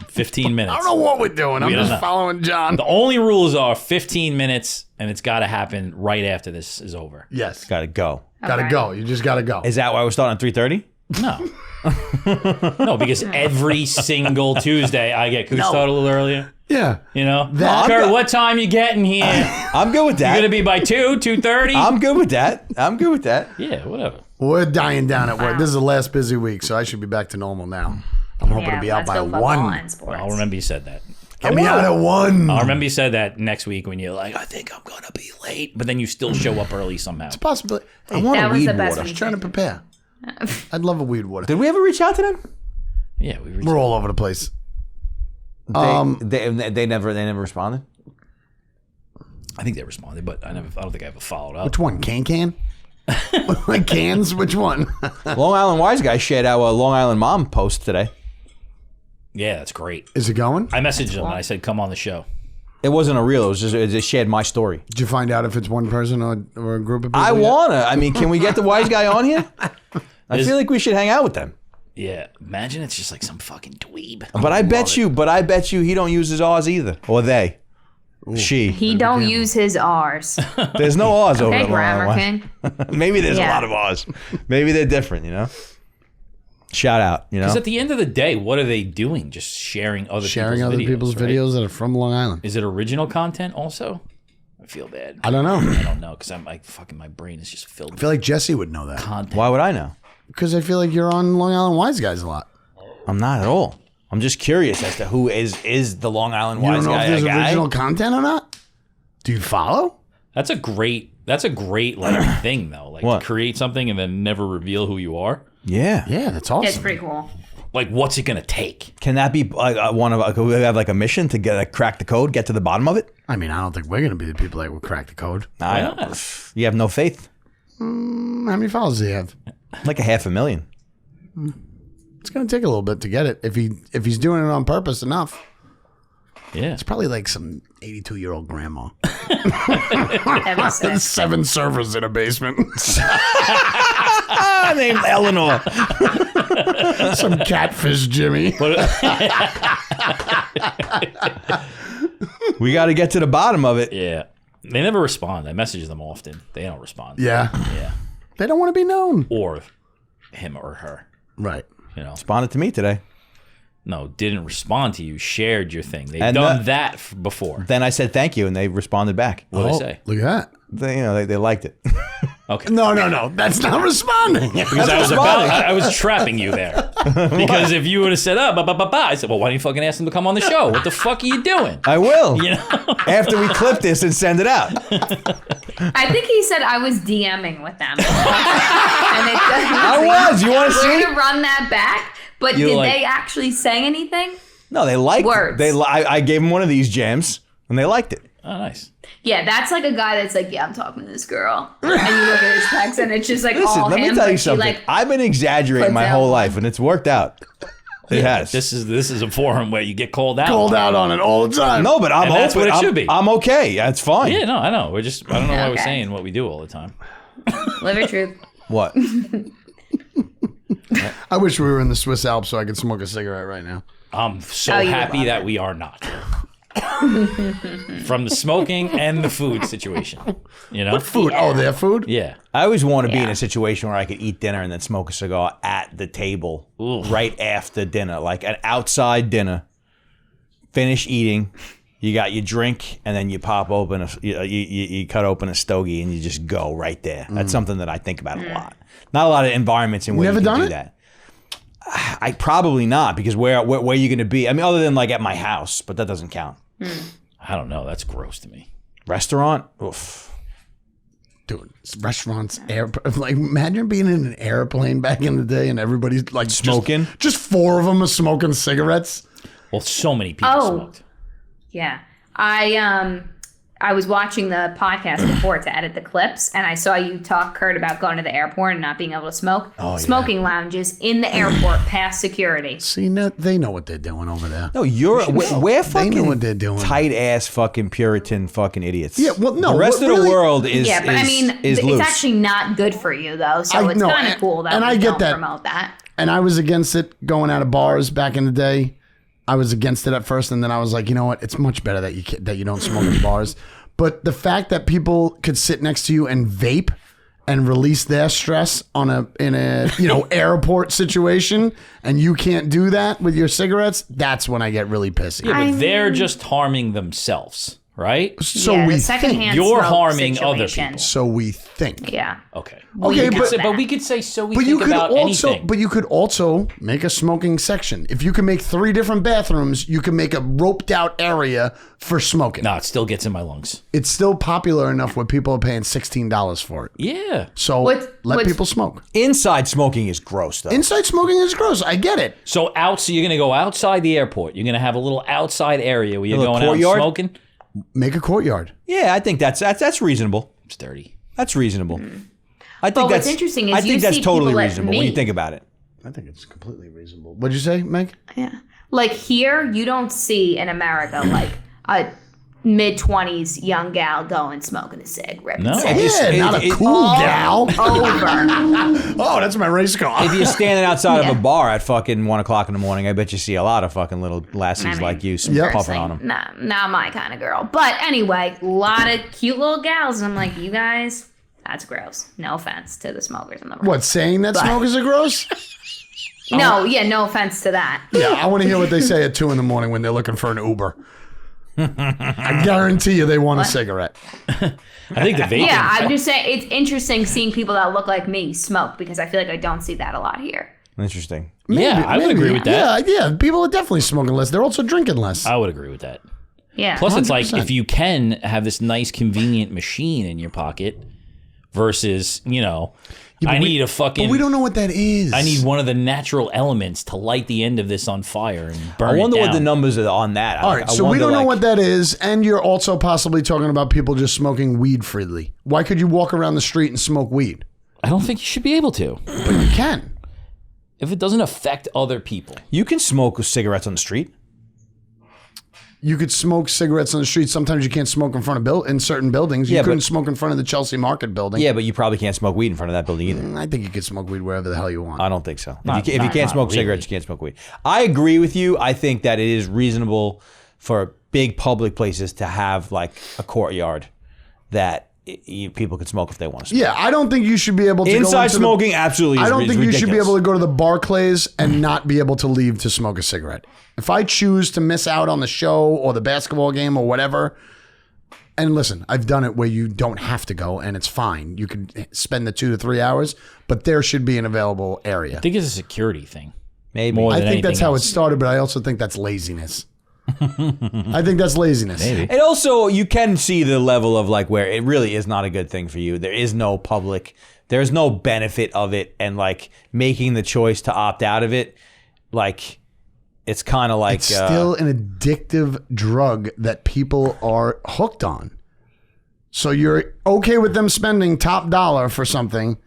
15 minutes. I don't know what we're doing. I'm don't just know. following John. The only rules are 15 minutes, and it's got to happen right after this is over. Yes. Gotta go. Gotta Okay. go. You just gotta go. Is that why we're starting at 3:30? No. No, because every single Tuesday I get, could we start a little earlier? Yeah. You know? That- Kurt, what time you getting here? I'm good with that. Going to be by 2:30? I'm good with that. I'm good with that. Yeah, whatever. We're dying down at work. This is the last busy week, so I should be back to normal now. I'm hoping to be out let's by go football 1. and sports. I'll remember you said that. Get me out at 1. I'll remember you said that next week when you're like, I think I'm going to be late. But then you still show up early somehow. Possibly. Hey, I want That a was weed the best water. one. just trying to prepare. I'd love a weed water. Did we ever reach out to them? Yeah, we reached We're all over the place. They never responded. I think they responded, but I don't think I ever followed up. Which one? Can? Like cans? Which one? Long Island Wiseguy shared our Long Island Mom post today. Yeah, that's great. Is it going? I messaged them and I said, come on the show. It wasn't a reel. It was just it shared my story. Did you find out if it's one person or a group of people? I yet? wanna. I mean, can we get the Wiseguy on here? I feel like we should hang out with them. Yeah, imagine it's just like some fucking dweeb. But I bet you he don't use his R's either. Or they. She. He don't use his R's. There's no R's over Hey, at Long Grammar Island King. Wiseguy. Maybe there's a Yeah. lot of R's. Maybe they're different, you know? Shout out, you know? Because at the end of the day, what are they doing? Just sharing other people's right? videos that are from Long Island. Is it original content also? I feel bad. I don't know. I I don't know because I'm like fucking my brain is just filled with feel like Jesse would know that content. Why would I know? because I feel like you're on Long Island Wise Guys a lot. I'm not at all. I'm just curious as to who is the Long Island You don't know if Wiseguy there's guy. original content or not. Do you follow? That's a great like thing though. Like What? to create something and then never reveal who you are. Yeah. Yeah, that's awesome. It's pretty cool. Like what's it gonna take? Can that be one of? Could we have like a mission to get crack the code, get to the bottom of it? I mean, I don't think we're gonna be the people that will crack the code. I not? don't. You have no faith. How many followers do you have? Like 500,000. It's gonna take a little bit to get it if he's doing it on purpose enough. Yeah. It's probably like some 82-year-old grandma. That'd be sick. 7 servers in a basement. Named Eleanor. Some catfish Jimmy. We got to get to the bottom of it. Yeah. They never respond. I message them often. They don't respond. Yeah. Yeah. They don't want to be known. Or him or her. Right. You know. Responded to me today. No, didn't respond to you. Shared your thing. They've And done that before. Then I said thank you, and they responded back. What did they say? Look at that. They liked it. Okay. No. That's not responding. Because I was trapping you there. Because if you would have said, I said, well, why don't you fucking ask them to come on the show? What the fuck are you doing? I will. You know? After we clip this and send it out. I think he said I was DMing with them. I was. You want to We're see? gonna run that back. But You did like- they actually say anything? No, they liked Words. it. I gave them one of these gems, and they liked it. Oh, nice. Yeah, that's like a guy that's like, yeah, I'm talking to this girl, and you look at his text, and it's just like Listen, all let him. me tell you but she, something. like, I've been exaggerating puts my out whole one. life, and it's worked out. It has. This is a forum where you get called out. Called out on it all the time. No, but I'm And that's open. what it should be. I'm okay. That's fine. Yeah, no, I know. I don't know why we're Okay. saying what we do all the time. live your truth. What? I wish we were in the Swiss Alps so I could smoke a cigarette right now. I'm so Oh, you would happy love that it. we are not. From the smoking and the food situation. You know? Food. Oh, their food? Yeah. I always want to be in Yeah. a situation where I could eat dinner and then smoke a cigar at the table right after dinner, like an outside dinner. Finish eating, you got your drink, and then you pop open you cut open a stogie and you just go right there. That's something that I think about a lot. Not a lot of environments in which Never you can done do it? that. I probably not, because where are you going to be? I mean, other than like at my house, but that doesn't count. I don't know. That's gross to me. Restaurant, oof. Dude, restaurants, like imagine being in an airplane back in the day and everybody's like Smoking? Just 4 of them are smoking cigarettes. Well, so many people Oh. smoked. Yeah, I was watching the podcast before to edit the clips, and I saw you talk, Kurt, about going to the airport and not being able to smoke. Smoking lounges in the airport past security. See, no, they know what they're doing over there. No, we're fucking They know what they're doing. tight ass fucking Puritan fucking idiots. Yeah, well, no, the rest what of the really- world is Yeah, but I mean, is it's loose. actually not good for you, though. So I it's know, kind of and- cool that and we I get don't that. promote that. And I was against it going out of bars back in the day. I was against it at first, and then I was like, you know what? It's much better that you don't smoke in bars. But the fact that people could sit next to you and vape and release their stress in a airport situation, and you can't do that with your cigarettes, that's when I get really pissy. Yeah, but they're just harming themselves, right? So yeah, we the think. secondhand You're smoke harming other situation. people. So we think. Yeah. Okay. Okay, But we could say so we But think you could about also, anything. but you could also make a smoking section. If you can make 3 different bathrooms, you can make a roped out area for smoking. No, it still gets in my lungs. It's still popular enough where people are paying $16 for it. Yeah. So What's- let people smoke. Inside smoking is gross, though. Inside smoking is gross. I get it. So you're going to go outside the airport. You're going to have a little outside area where you're little going out and courtyard? smoking. Make a courtyard. Yeah, I think that's reasonable. It's dirty. That's reasonable. I think But what's that's interesting is I think you that's see totally people at reasonable when you meet. think about it. I think it's completely reasonable. What'd you say, Meg? Yeah. Like here, you don't see in America like a mid-20s young gal going smoking a cig, ripping No. cigs. Yeah, not a cool gal. Over. Oh, that's my race car. If you're standing outside Yeah. of a bar at fucking 1 o'clock in the morning, I bet you see a lot of fucking little lassies I mean, like you Yep. puffing on them. Nah, not my kind of girl. But anyway, a lot of cute little gals. And I'm like, you guys, that's gross. No offense to the smokers in the room. What, saying that smokers are gross? No, yeah, no offense to that. Yeah, I want to hear what they say at 2 in the morning when they're looking for an Uber. I guarantee you they want a cigarette. I think the vaping. Yeah, I'm just saying it's interesting seeing people that look like me smoke because I feel like I don't see that a lot here. Interesting. Yeah, I would agree with that. Yeah, people are definitely smoking less. They're also drinking less. I would agree with that. Yeah. Plus, it's like 100%. if you can have this nice, convenient machine in your pocket versus, I need a fucking. But we don't know what that is. I need one of the natural elements to light the end of this on fire and burn I wonder it down. what the numbers are on that. All right, so we don't know what that is, and you're also possibly talking about people just smoking weed freely. Why could you walk around the street and smoke weed? I don't think you should be able to But you can. if it doesn't affect other people. You can smoke cigarettes on the street. you could smoke cigarettes on the street. Sometimes you can't smoke in front of in certain buildings. You couldn't smoke in front of the Chelsea Market building. Yeah, but you probably can't smoke weed in front of that building either. I think you could smoke weed wherever the hell you want. I don't think so. If you can't smoke cigarettes, you can't smoke weed. I agree with you. I think that it is reasonable for big public places to have like a courtyard that people can smoke if they want to smoke. Yeah, I don't think you should be able to Inside go into smoking, absolutely. I don't think you should be ridiculous. able to go to the Barclays and not be able to leave to smoke a cigarette. If I choose to miss out on the show or the basketball game or whatever, and listen, I've done it where you don't have to go and it's fine. You can spend the 2 to 3 hours, but there should be an available area. I think it's a security thing. Maybe. More I than think that's anything how it else. started, but I also think that's laziness. I think that's laziness. Maybe. And also, you can see the level of like where it really is not a good thing for you. There is no there's no benefit of it, and like making the choice to opt out of it, like it's kind of like It's still an addictive drug that people are hooked on. So you're okay with them spending top dollar for something,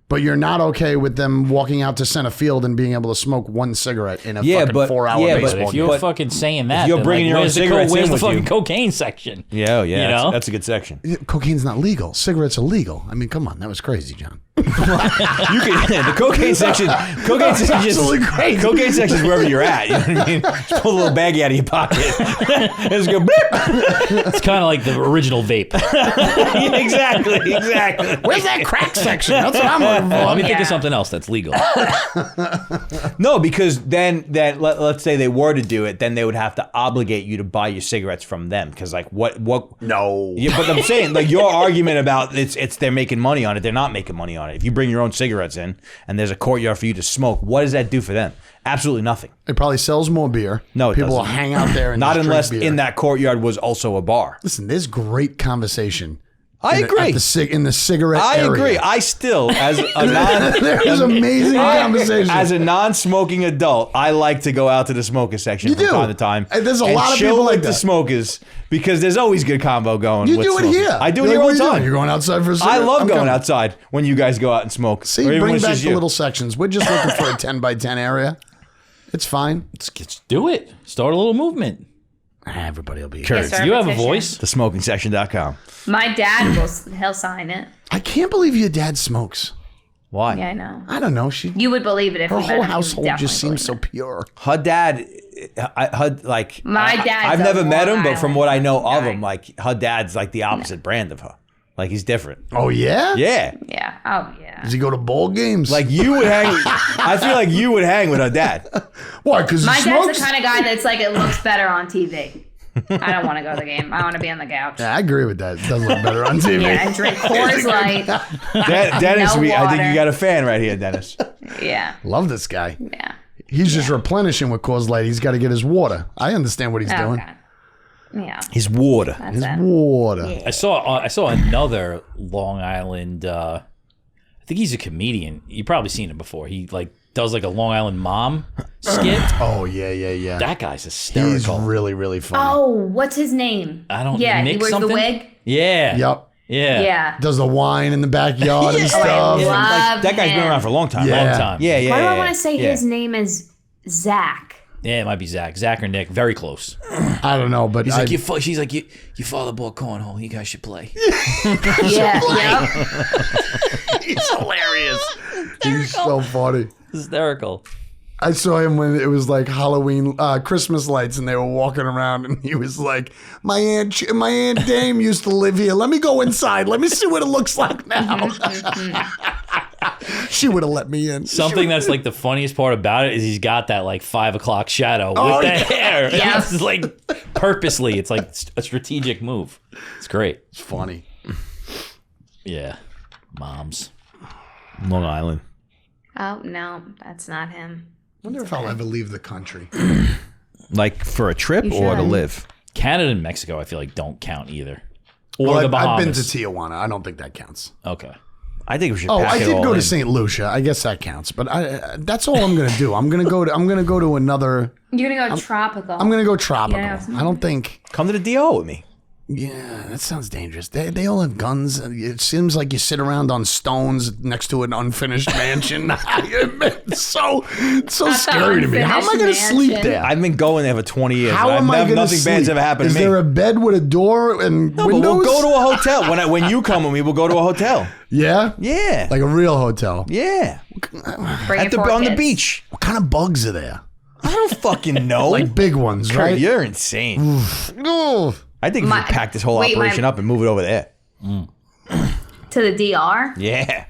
but you're not okay with them walking out to center field and being able to smoke one cigarette in a fucking 4-hour baseball If game. you're fucking saying that, you're then, bringing like, your own where's the cigarettes where's in the with fucking you? cocaine section? yeah, You know? that's a good section. Cocaine's not legal. Cigarettes are legal. I mean, come on, that was crazy, John. You can the cocaine section. Cocaine section absolutely crazy. Cocaine section is wherever you're at. You know what I mean? Just pull a little baggie out of your pocket and just go. Blip. It's kind of like the original vape. Exactly. Where's that crack section? That's what I'm looking for. Let me think Yeah. of something else that's legal. No, because then let's say they were to do it, then they would have to obligate you to buy your cigarettes from them. Because like what? No. Yeah, but I'm saying like your argument about it's they're making money on it. They're not making money on it. If you bring your own cigarettes in and there's a courtyard for you to smoke, what does that do for them? Absolutely nothing. It probably sells more beer. No, it people will doesn't. hang out there and Not just drink unless beer. in that courtyard was also a bar. Listen, there's great conversation. I agree. In the cigarette I area. agree. I still, as a non, There's amazing conversation. as a non-smoking adult, I like to go out to the smoker section from do. time to time. And there's a and lot of chill people like with the that. smokers because there's always good combo going. You with do it smokers. here. I do You're it here like, all what the are you doing? time. You're going outside for a cigarette? I love I'm going coming. outside when you guys go out and smoke. See, or even when bring it's back just the you. little sections. We're just looking for a 10 by 10 area. It's fine. Let's do it. Start a little movement. Everybody will be Sure. Start a You have a petition. voice. TheSmokingSection.com. My dad he'll sign it. I can't believe your dad smokes. Why? Yeah, I know. I don't know. You would believe it if Her you met whole him. You would household just definitely seems so believe it. pure. Her dad, like My dad's I've a never met him, Long but from what I know of Island him, like her dad's like the opposite brand of her. Like he's different. Oh, yeah? Yeah. Yeah. Oh, yeah. Does he go to bowl games? Like you would hang. I feel like you would hang with her dad. why? Because he My smokes? dad's the kind of guy that's like, it looks better on TV. I don't want to go to the game. I want to be on the couch. Yeah, I agree with that. It does look better on TV. Yeah, and drink Coors Light. Dennis, No I think water. you got a fan right here, Dennis. Yeah. Love this guy. Yeah. He's just replenishing with Coors Light. He's got to get his water. I understand what he's Oh, doing. God. Yeah. His water. That's His it. water. I saw another Long Island. I think he's a comedian. You've probably seen him before. He like does like a Long Island mom skit. Oh, yeah. That guy's He's hysterical. really, really funny. Oh, what's his name? I don't. Yeah, Nick he wears something? the wig. Yeah. Yep. Yeah. Yeah. Does the wine in the backyard and I stuff. love Like, that guy's been him. around for a long time. Yeah. Right? Long time. Yeah. Why do I want to say yeah. his name is Zach? Yeah, it might be Zach. Zach or Nick. Very close. I don't know, but He's like, she's like, your father bought cornhole. You guys should play. Yeah. Yep. he's hilarious. He's so funny. Hysterical. I saw him when it was like Halloween, Christmas lights, and they were walking around, and he was like, "My aunt Dame used to live here. Let me go inside. Let me see what it looks like now." She would have let me in. Something that's like the funniest part about it is he's got that like 5 o'clock shadow with Oh, the yeah. hair. Yeah. It's like purposely. It's like a strategic move. It's great. It's funny. Yeah. Moms. Long Island. Oh no, that's not him. I wonder if I'll ever leave the country. Like for a trip You or to should. live? Canada and Mexico, I feel like don't count either. Or Well, the I've Bahamas. been to Tijuana. I don't think that counts. Okay. I think we should. Oh, pack I it did all go to in. St. Lucia. I guess that counts. But that's all I'm gonna do. I'm gonna go to another. You're gonna go tropical. I'm gonna go tropical. Yeah. I don't think. Come to the DO with me. Yeah, that sounds dangerous. They all have guns. It seems like you sit around on stones next to an unfinished mansion. It's so scary to me. How am I going to sleep mansion. there? I've been going there for 20 years. How am I going to Nothing sleep? bad's ever happened Is to me. there a bed with a door and No, but windows? we'll go to a hotel. When you come with me, we'll go to a hotel. Yeah? Yeah. Like a real hotel. Yeah. Bring your On the kids. beach. What kind of bugs are there? I don't fucking know. Like big ones, Kurt, right? you're insane. No. I think we should pack this whole operation up and move it over there. To the DR. Yeah.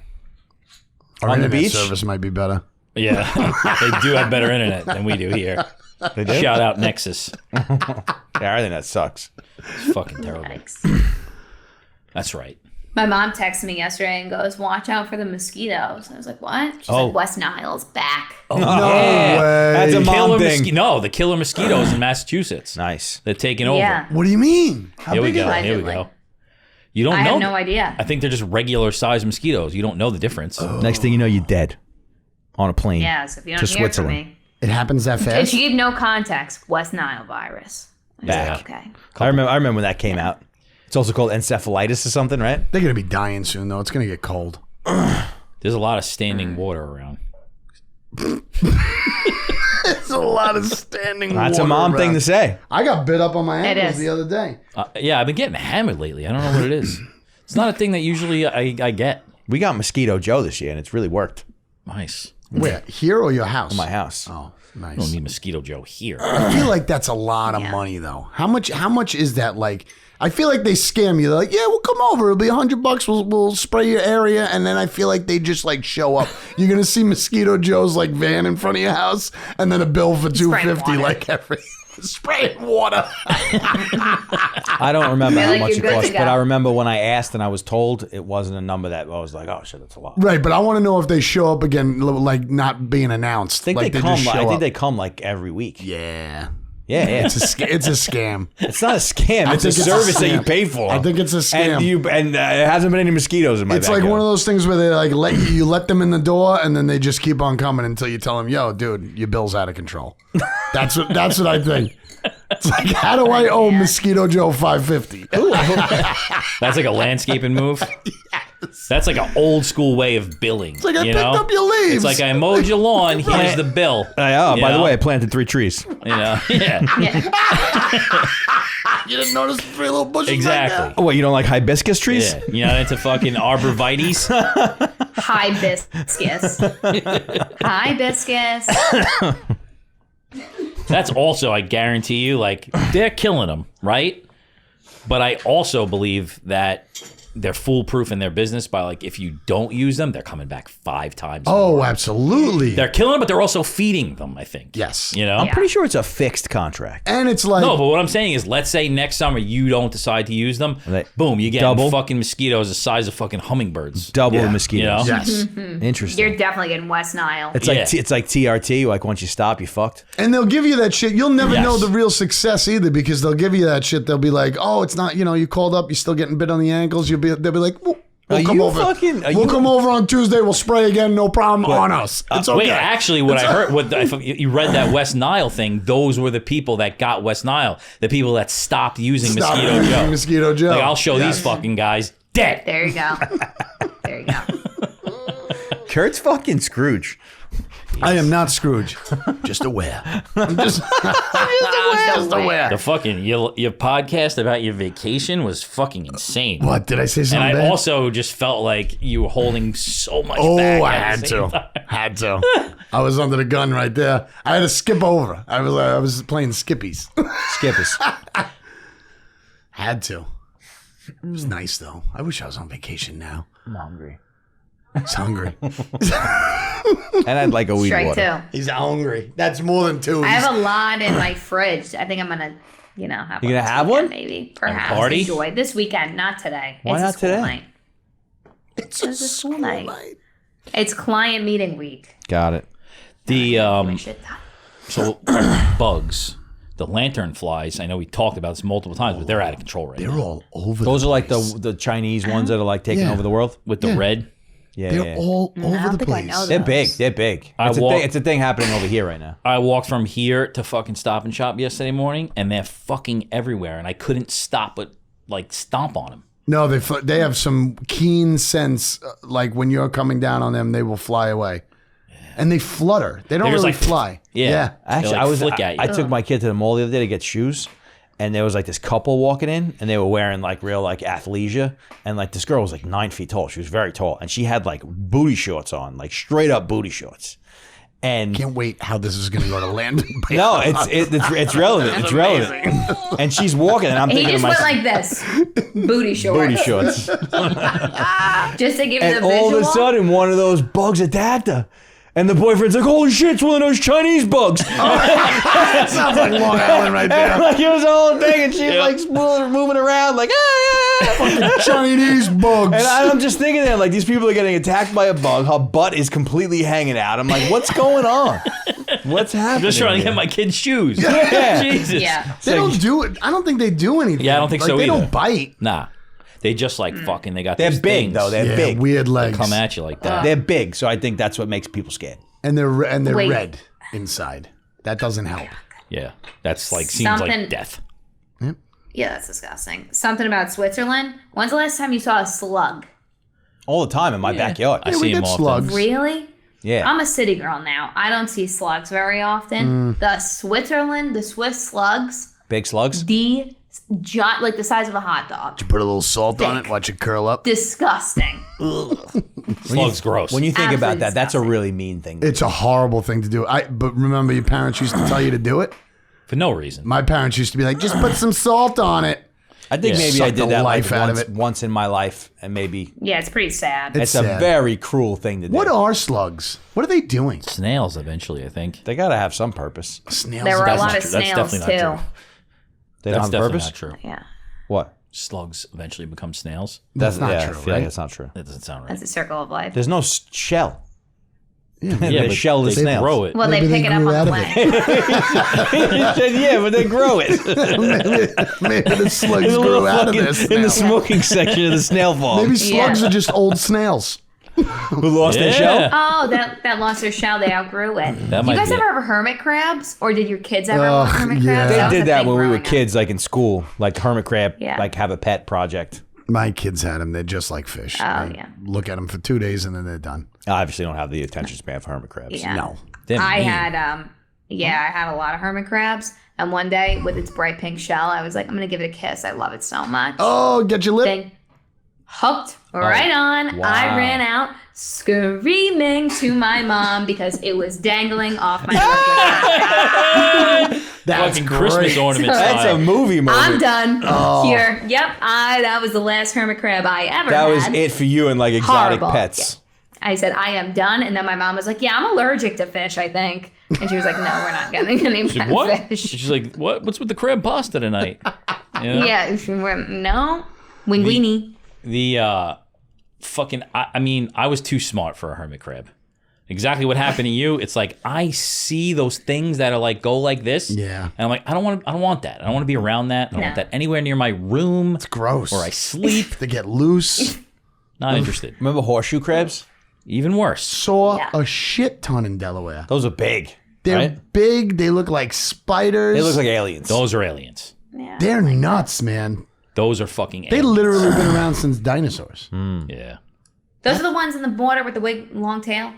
Our On the internet beach? service might be better. Yeah, they do have better internet than we do here. They do? Shout out Nexus. Yeah, I think that sucks. It's fucking terrible. Yikes. That's right. My mom texted me yesterday and goes, "Watch out for the mosquitoes." I was like, "What?" She's like, "West Nile's back." No Yeah. way. That's a mom Killer thing. No, the killer mosquitoes in Massachusetts. Nice. They're taking over. Yeah, What do you mean? How Here we big go. is it? Here we Allegedly. go. You don't I know? have no idea. I think they're just regular sized mosquitoes. You don't know the difference. Next thing you know, you're dead on a plane. Yeah, so if you don't To hear from Switzerland. me, It happens that if fast? you give no context, West Nile virus. I was Back. like, okay. I remember when that came out. It's also called encephalitis or something, right? They're going to be dying soon, though. It's going to get cold. There's a lot of standing water around. It's a lot of standing That's a water mom thing around. to say. I got bit up on my ankles is. the other day. Yeah, I've been getting hammered lately. I don't know what it is. It's not a thing that usually I get. We got Mosquito Joe this year, and it's really worked. Nice. Where? Here or your house? My house. Oh, I don't nice. need Mosquito Joe here. I feel like that's a lot of Yeah. money, though. How much is that? Like, I feel like they scam you. They're like, yeah, we'll come over. It'll be $100. We'll spray your area, and then I feel like they just like show up. You're gonna see Mosquito Joe's like van in front of your house, and then a bill for $250 water. like every spraying water. I don't remember Feel how like much you're it good cost, to but go. I remember when I asked and I was told it wasn't a number that I was like, oh shit, that's a lot. Right, but I want to know if they show up again, like not being announced. I think like they come. just show I think up. they come like every week. Yeah. Yeah, yeah. It's a scam. It's not a scam. It's a think it's a service that you scam. pay for. I think it's a scam. And there hasn't been any mosquitoes in my It's backyard. like one of those things where they like you let them in the door, and then they just keep on coming until you tell them, "Yo, dude, your bill's out of control." That's what I think. It's like, how do I owe Mosquito Joe $550? That's like a landscaping move. That's like an old school way of billing. It's like I picked up your leaves. It's like I mowed your lawn. Here's the bill. by the know? way, I planted 3 trees. You know? Yeah. You didn't notice the 3 little bushes. Exactly. Oh, what, you don't like hibiscus trees? Yeah. You know, into fucking arborvitaes. Hibiscus. Hibiscus. That's also, I guarantee you, like, they're killing them, right? But I also believe that they're foolproof in their business by, like, if you don't use them, they're coming back 5 times. Oh, absolutely. They're killing them, but they're also feeding them, I think. Yes. You know? I'm pretty sure it's a fixed contract. And it's like, No, but what I'm saying is, let's say next summer you don't decide to use them. They- Boom, you get Double? fucking mosquitoes the size of fucking hummingbirds. Double Yeah. the mosquitoes. You know? yes. Interesting. You're definitely getting West Nile. It's like Yeah. it's like TRT. Like once you stop, you fucked. And they'll give you that shit. You'll never Yes. know the real success either because they'll give you that shit. They'll be like, oh, it's not, you called up, you're still getting bit on the ankles. They'll be like, we'll Are come you over. fucking- are We'll you- come over on Tuesday. We'll spray again. No problem on us. It's okay. Wait, actually, what I heard, you read that West Nile thing, those were the people that got West Nile, the people that stopped using Stop Mosquito using Joe. Mosquito Joe. Like, I'll show Yes. these fucking guys dead. There you go. There you go. Kurt's fucking Scrooge. I am not Scrooge. Just aware. I'm just aware. The fucking, your podcast about your vacation was fucking insane. What? Did I say And something I bad? also just felt like you were holding so much Oh, back. I at had the same to. time. Had to. I was under the gun right there. I had to skip over. I was playing skippies. Skippers. Had to. It was nice though. I wish I was on vacation now. I'm hungry. He's hungry. And I'd like a weed Strike water. 2. He's hungry. That's more than 2. I have a lot in my fridge. I think I'm gonna, have. You one gonna this have weekend, one? Maybe, perhaps. party? Enjoy this weekend, not today. Why it's not a school today? Night. It's a school night. It's client meeting week. Got it. The, My shit done. so bugs, the lantern flies, I know we talked about this multiple times, but they're out of control right They're now. all over. Those the are like place. the Chinese ones that are like taking Yeah. over the world. With the Yeah. red. Yeah, They're yeah. all I over don't the think I place. know They're those. big. They're big. I It's, walk- it's a thing happening over here right now. I walked from here to fucking Stop and Shop yesterday morning, and they're fucking everywhere, and I couldn't stop but like stomp on him. No, they have some keen sense. Like when you're coming down on them, they will fly away, and they flutter. They don't They're just really like, fly. Yeah. Actually, They, like, flick at you. I took my kid to the mall the other day to get shoes, and there was like this couple walking in, and they were wearing like real like athleisure, and like this girl was like 9 feet tall. She was very tall, and she had like booty shorts on, like straight up booty shorts. And Can't wait how this is going to go to Landon. no, it's relevant. It's relevant. And she's walking, and I'm He thinking to just myself, went like this. Booty shorts. booty shorts. Just to give you And the visual. all of a sudden, one of those bugs attacked her. And the boyfriend's like, holy shit, it's one of those Chinese bugs. That sounds like Long Island right there. Like it was the whole thing, and she's like moving around like, ah. Chinese bugs. And I'm just thinking that like these people are getting attacked by a bug. Her butt is completely hanging out. I'm like, what's going on? What's happening? I'm just trying to here? get my kid's shoes. Yeah. Jesus. Yeah. They don't do it. I don't think they do anything. Yeah, I don't think like, so they either. don't bite. Nah. They just like fucking, they got They're these big things though. They're Yeah, big. weird legs. come at you like that. They're big, so I think that's what makes people scared. And they're Wait. red inside. That doesn't help. Yeah. That's like, seems Something- like death. Yeah, that's disgusting. Something about Switzerland. When's the last time you saw a slug? All the time in my backyard. I Yeah, we see them get often. slugs. Really? Yeah. I'm a city girl now. I don't see slugs very often. The Swiss slugs, Big slugs. like the size of a hot dog. Put a little salt on Thick. it. Watch it curl up. Disgusting. Slugs gross. When you think about Absolutely that, that's a disgusting. really mean thing. It's a horrible thing to do. But remember, your parents used to tell you to do it. For no reason. My parents used to be like, just put some salt on it. I think Yeah. maybe I Suck the did that like life out of it. once in my life, and maybe Yeah, it's pretty sad. it's a sad. very cruel thing to do. What are slugs? What are they doing? Snails eventually, I think. They gotta have some purpose. Snails. There were a That's lot not of true. That's snails definitely not too. true. They That's don't have definitely purpose. not true. Yeah, What? Slugs eventually become snails. That's not yeah, true, I feel right? like that's not true. That doesn't sound right. that's a circle of life. There's no shell. Yeah, They but shell the they snails. grow it. Well, Maybe they they pick it up grew on out the of way. You said, yeah, but they grow it. Maybe the slugs In the little grew out of fucking- this. in the smoking section of the snail farm. Maybe slugs Yeah. are just old snails. Who lost their Yeah. shell? Oh, that lost their shell. They outgrew it. That you might guys be ever it. have hermit crabs, or did your kids ever have hermit yeah. crabs? They was They a did that thing when we were growing up. kids, like in school, like hermit crab, Yeah. like have a pet project. My kids had them. They're just like fish. Oh, I yeah. Look at them for 2 days and then they're done. I obviously don't have the attention span for hermit crabs. Yeah. No. They're I mean. had I had a lot of hermit crabs, and one day with its bright pink shell, I was like, I'm gonna give it a kiss. I love it so much. Oh, get your lip. Thing hooked right on. wow. I ran out screaming to my mom because it was dangling off my That's Fucking Christmas great. ornament That's a style. movie moment. I'm done. Here. Yep. That was the last hermit crab I ever That had. was it for you and like exotic Horrible. pets. I said, I am done. And then my mom was like, yeah, I'm allergic to fish, I think. And she was like, no, we're not getting any Like, more what? fish. She's like, what? What's with the crab pasta tonight? You know? Yeah. She went, no. Winguini. The fucking. I mean, I was too smart for a hermit crab. Exactly what happened to you. It's like I see those things that are like go like this. Yeah. And I'm like, I don't want that. I don't want to be around that. I don't want No. that anywhere near my room. It's gross. Or I sleep. They get loose. Not interested. Remember horseshoe crabs? Even worse. Saw Yeah. a shit ton in Delaware. Those are big. They're right? big. They look like spiders. They look like aliens. Those are aliens. Yeah. They're nuts, man. Those are fucking They aliens. literally been around since dinosaurs. Yeah. Those are the ones in the border with the big, long tail.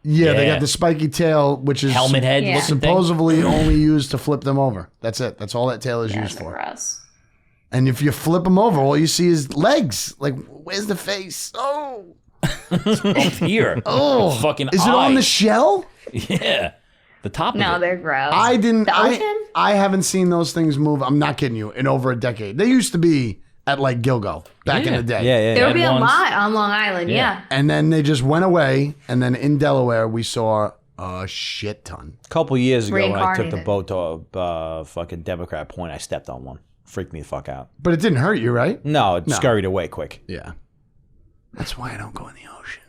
Yeah, they Yeah. got the spiky tail, which is Helmet head Yeah. looking thing. supposedly only used to flip them over. That's it. That's all that tail is Yeah, used they're for. gross. And if you flip them over, all you see is legs. Like, where's the face? Oh, Up here. oh. Fucking Is it on the eye. shell? Yeah. The top No, of it. they're gross. I didn't. The ocean? I haven't seen those things move. I'm not kidding you. In over a decade, they used to be at like Gilgo back in Yeah. the day. Yeah, yeah. There yeah. would be a ones. lot on Long Island. Yeah. And then they just went away. And then in Delaware, we saw a shit ton. A couple years ago, when I took the Reincarnated. boat to fucking Democrat Point, I stepped on one. Freaked me the fuck out. But it didn't hurt you, right? No, it scurried away quick. Yeah. That's why I don't go in the ocean.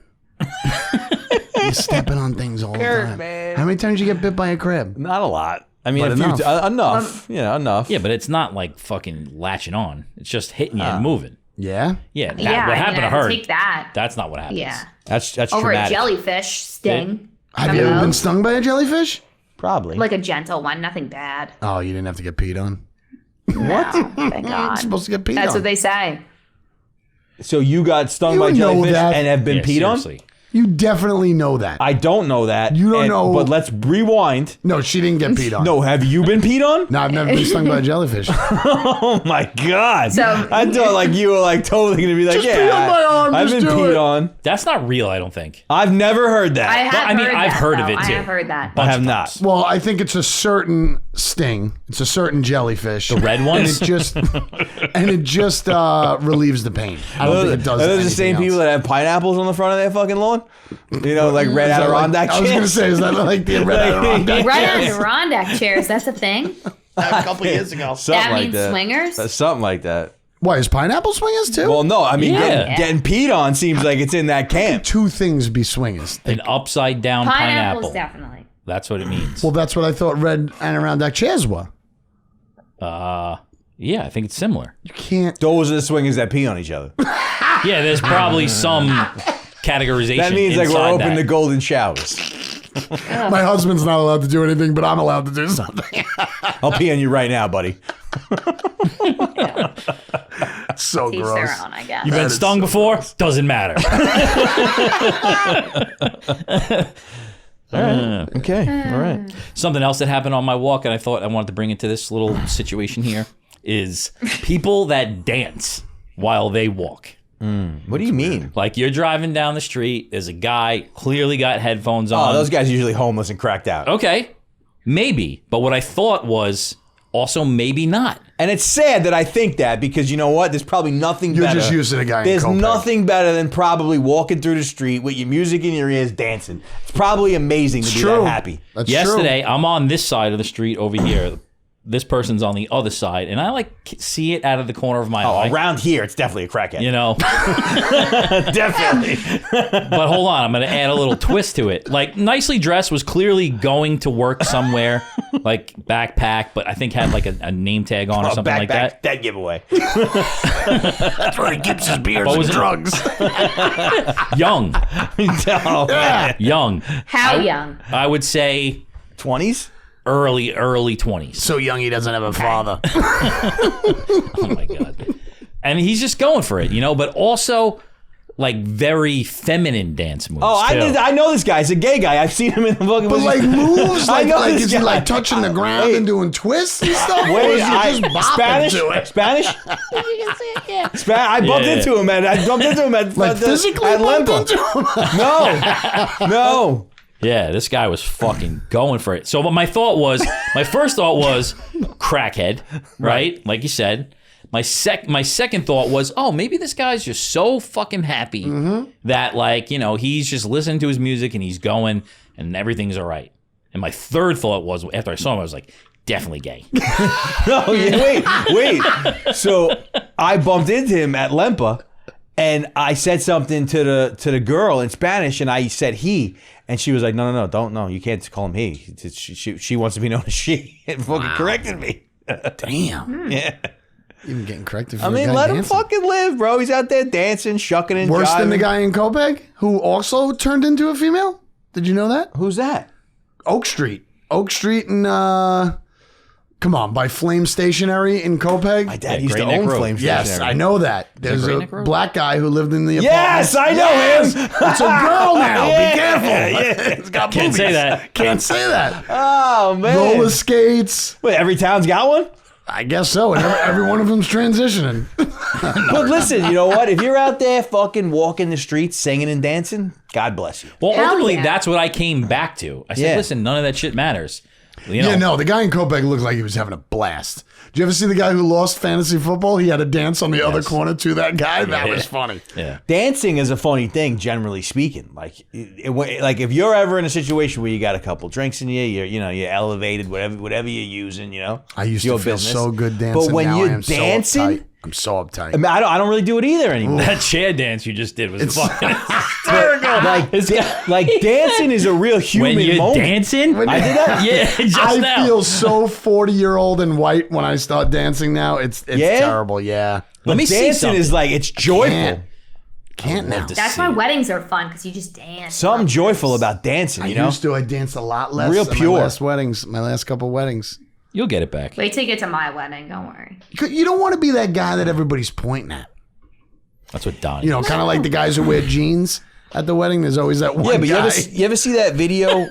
You're stepping on things all the time. man. How many times you get bit by a crab? Not a lot. I mean, But a few enough. enough. Yeah, enough. Yeah, but it's not like fucking latching on. It's just hitting you and moving. Yeah. Yeah. That, Yeah. what I happened mean, to I her? would take that. That's not what happens. Yeah. That's Over traumatic. a jellyfish sting. Have you ever been stung by a jellyfish? Probably. Like a gentle one, nothing bad. Oh, you didn't have to get peed on? No, thank God. You're supposed to get peed That's on. what they say. So you got stung You by know jellyfish that. and have been Yeah, peed on? seriously. You definitely know that. I don't know that. You don't know- But let's rewind. No, she didn't get peed on. No, have you been peed on? No, I've never been stung by a jellyfish. Oh my God. So- I thought like you were like totally going to be like, Just pee on my arm, I've just been do peed it. on. That's not real, I don't think. I've never heard that. I have heard I've that, heard of though. it, too. I have heard that. I have not. Well, I think it's a certain sting. It's a certain jellyfish. The red ones? And it just relieves the pain. I don't think it does. Are those the anything same else. people that have pineapples on the front of their fucking lawn? You know, like red Is that like- Adirondack I was going to chairs? say, is that like the red Adirondack? Red Adirondack chairs, that's a thing? A couple years ago. Something That like means that. swingers? Something like that. Why, is pineapple swingers too? Well, no, I mean, Yeah. getting peed on seems like it's in that camp. Two things be swingers. An upside down Pineapples, pineapple. definitely. That's what it means. Well, that's what I thought red Adirondack chairs were. Yeah, I think it's similar. You can't. Those are the swingers that pee on each other. Yeah, there's probably some categorization. That means like we're inside open that. to golden showers. My husband's not allowed to do anything, but I'm allowed to do something. I'll pee on you right now, buddy. So Teach gross. their own, I guess. You've been stung before? Doesn't matter. Okay, all right. Something else that happened on my walk, and I thought I wanted to bring into this little situation here, is people that dance while they walk. What do you mean? Like you're driving down the street, there's a guy clearly got headphones on. Oh, those guys are usually homeless and cracked out. Okay, maybe. But what I thought was also maybe not. And it's sad that I think that because you know what? There's probably nothing You're better. just used to the guy in There's Copac. nothing better than probably walking through the street with your music in your ears dancing. It's probably amazing to be true. that happy. That's Yesterday, I'm on this side of the street over here. This person's on the other side, and I like see it out of the corner of my eye. Oh, around here, it's definitely a crackhead. You know, Definitely. but hold on, I'm going to add a little twist to it. Like, nicely dressed was clearly going to work somewhere, like backpack, but I think had like a name tag on or something like that. Dead giveaway. That's where he keeps his beers What and was it? drugs. Young, Oh, young. How young? I would say 20s? early 20s. So young he doesn't have a father. Oh my god. And he's just going for it, you know, but also like very feminine dance moves. Oh, too. I know this guy. He's a gay guy. I've seen him in the fucking. But like moves, I like, know like this is he guy. like touching the ground and doing twists and stuff? or Wait, is he just bopping Spanish? to it? Spanish? I bumped Yeah. into him at Like physically at bumped Lempa. into him? No. Yeah, this guy was fucking going for it. So my first thought was crackhead, right? Like you said. My second thought was, oh, maybe this guy's just so fucking happy that like, you know, he's just listening to his music and he's going and everything's all right. And my third thought was, after I saw him, I was like, definitely gay. No, wait. So I bumped into him at Lempa, and I said something to the girl in Spanish, and I said he, and she was like, no, don't, no, you can't call him he. She wants to be known as she, and fucking corrected me. Damn. Yeah. Even getting corrected for I the mean, guy let him dancing. fucking live, bro. He's out there dancing, shucking and Worse than the jiving. guy in Copac who also turned into a female? Did you know that? Who's that? Oak Street and come on, by Flame Stationery in Copac. My dad Yeah, used to Great Neck own Road. Flame Yes, Stationery. I know that. There's Great a Neck Road? black guy who lived in the Yes, apartment. I know Yes! him. It's a girl now. Yeah, Be careful. yeah. It's got Can't say boobies. that. Can't say that. Oh, man. Roller skates. Wait, every town's got one? I guess so. And every one of them's transitioning. But listen, you know what? If you're out there fucking walking the streets, singing and dancing, God bless you. Well, Hell ultimately, yeah. that's what I came back to. I said, Yeah. listen, none of that shit matters. You know, Yeah, no, the guy in Copac looked like he was having a blast. Did you ever see the guy who lost fantasy football? He had to dance on the other corner to that guy. That was funny. Yeah. Dancing is a funny thing, generally speaking. Like if you're ever in a situation where you got a couple drinks in you, you're elevated, whatever you're using, you know. I used your to feel business. so good dancing. But when now you're I am dancing, so uptight. I'm so uptight. I mean, I don't really do it either anymore. That chair dance you just did was fucking hysterical. Like dancing is a real human when you're moment. dancing, I did that. yeah, just I now. feel so 40-year-old and white when I start dancing now. It's Yeah? terrible. Yeah. Let me see Dancing something. is like it's joyful. Can't now. That's why weddings are fun because you just dance. Something joyful about dancing, I you know. used to. I danced a lot less. Real at pure. My last weddings. My last couple weddings. You'll get it back. Wait till you get to my wedding. Don't worry. You don't want to be that guy that everybody's pointing at. That's what Donnie. You know, kind of like the guys who wear jeans at the wedding. There's always that one Yeah, but guy. you ever see that video?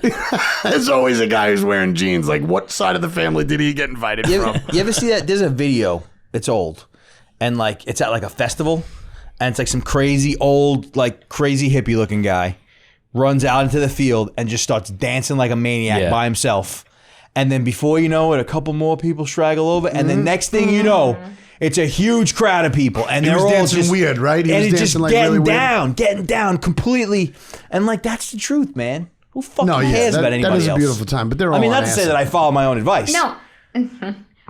There's always a guy who's wearing jeans. Like, what side of the family did he get invited from? You ever see that? There's a video. It's old, and like it's at like a festival, and it's like some crazy old, like crazy hippie looking guy runs out into the field and just starts dancing like a maniac by himself. And then before you know it, a couple more people straggle over, and the next thing you know, it's a huge crowd of people, and He they're was all dancing just weird, right? He and was it's just dancing like getting really weird. getting down completely, and like that's the truth, man. Who fucking cares about anybody that is else? a beautiful time, but they're all I mean, on not to say acid. that I follow my own advice. No.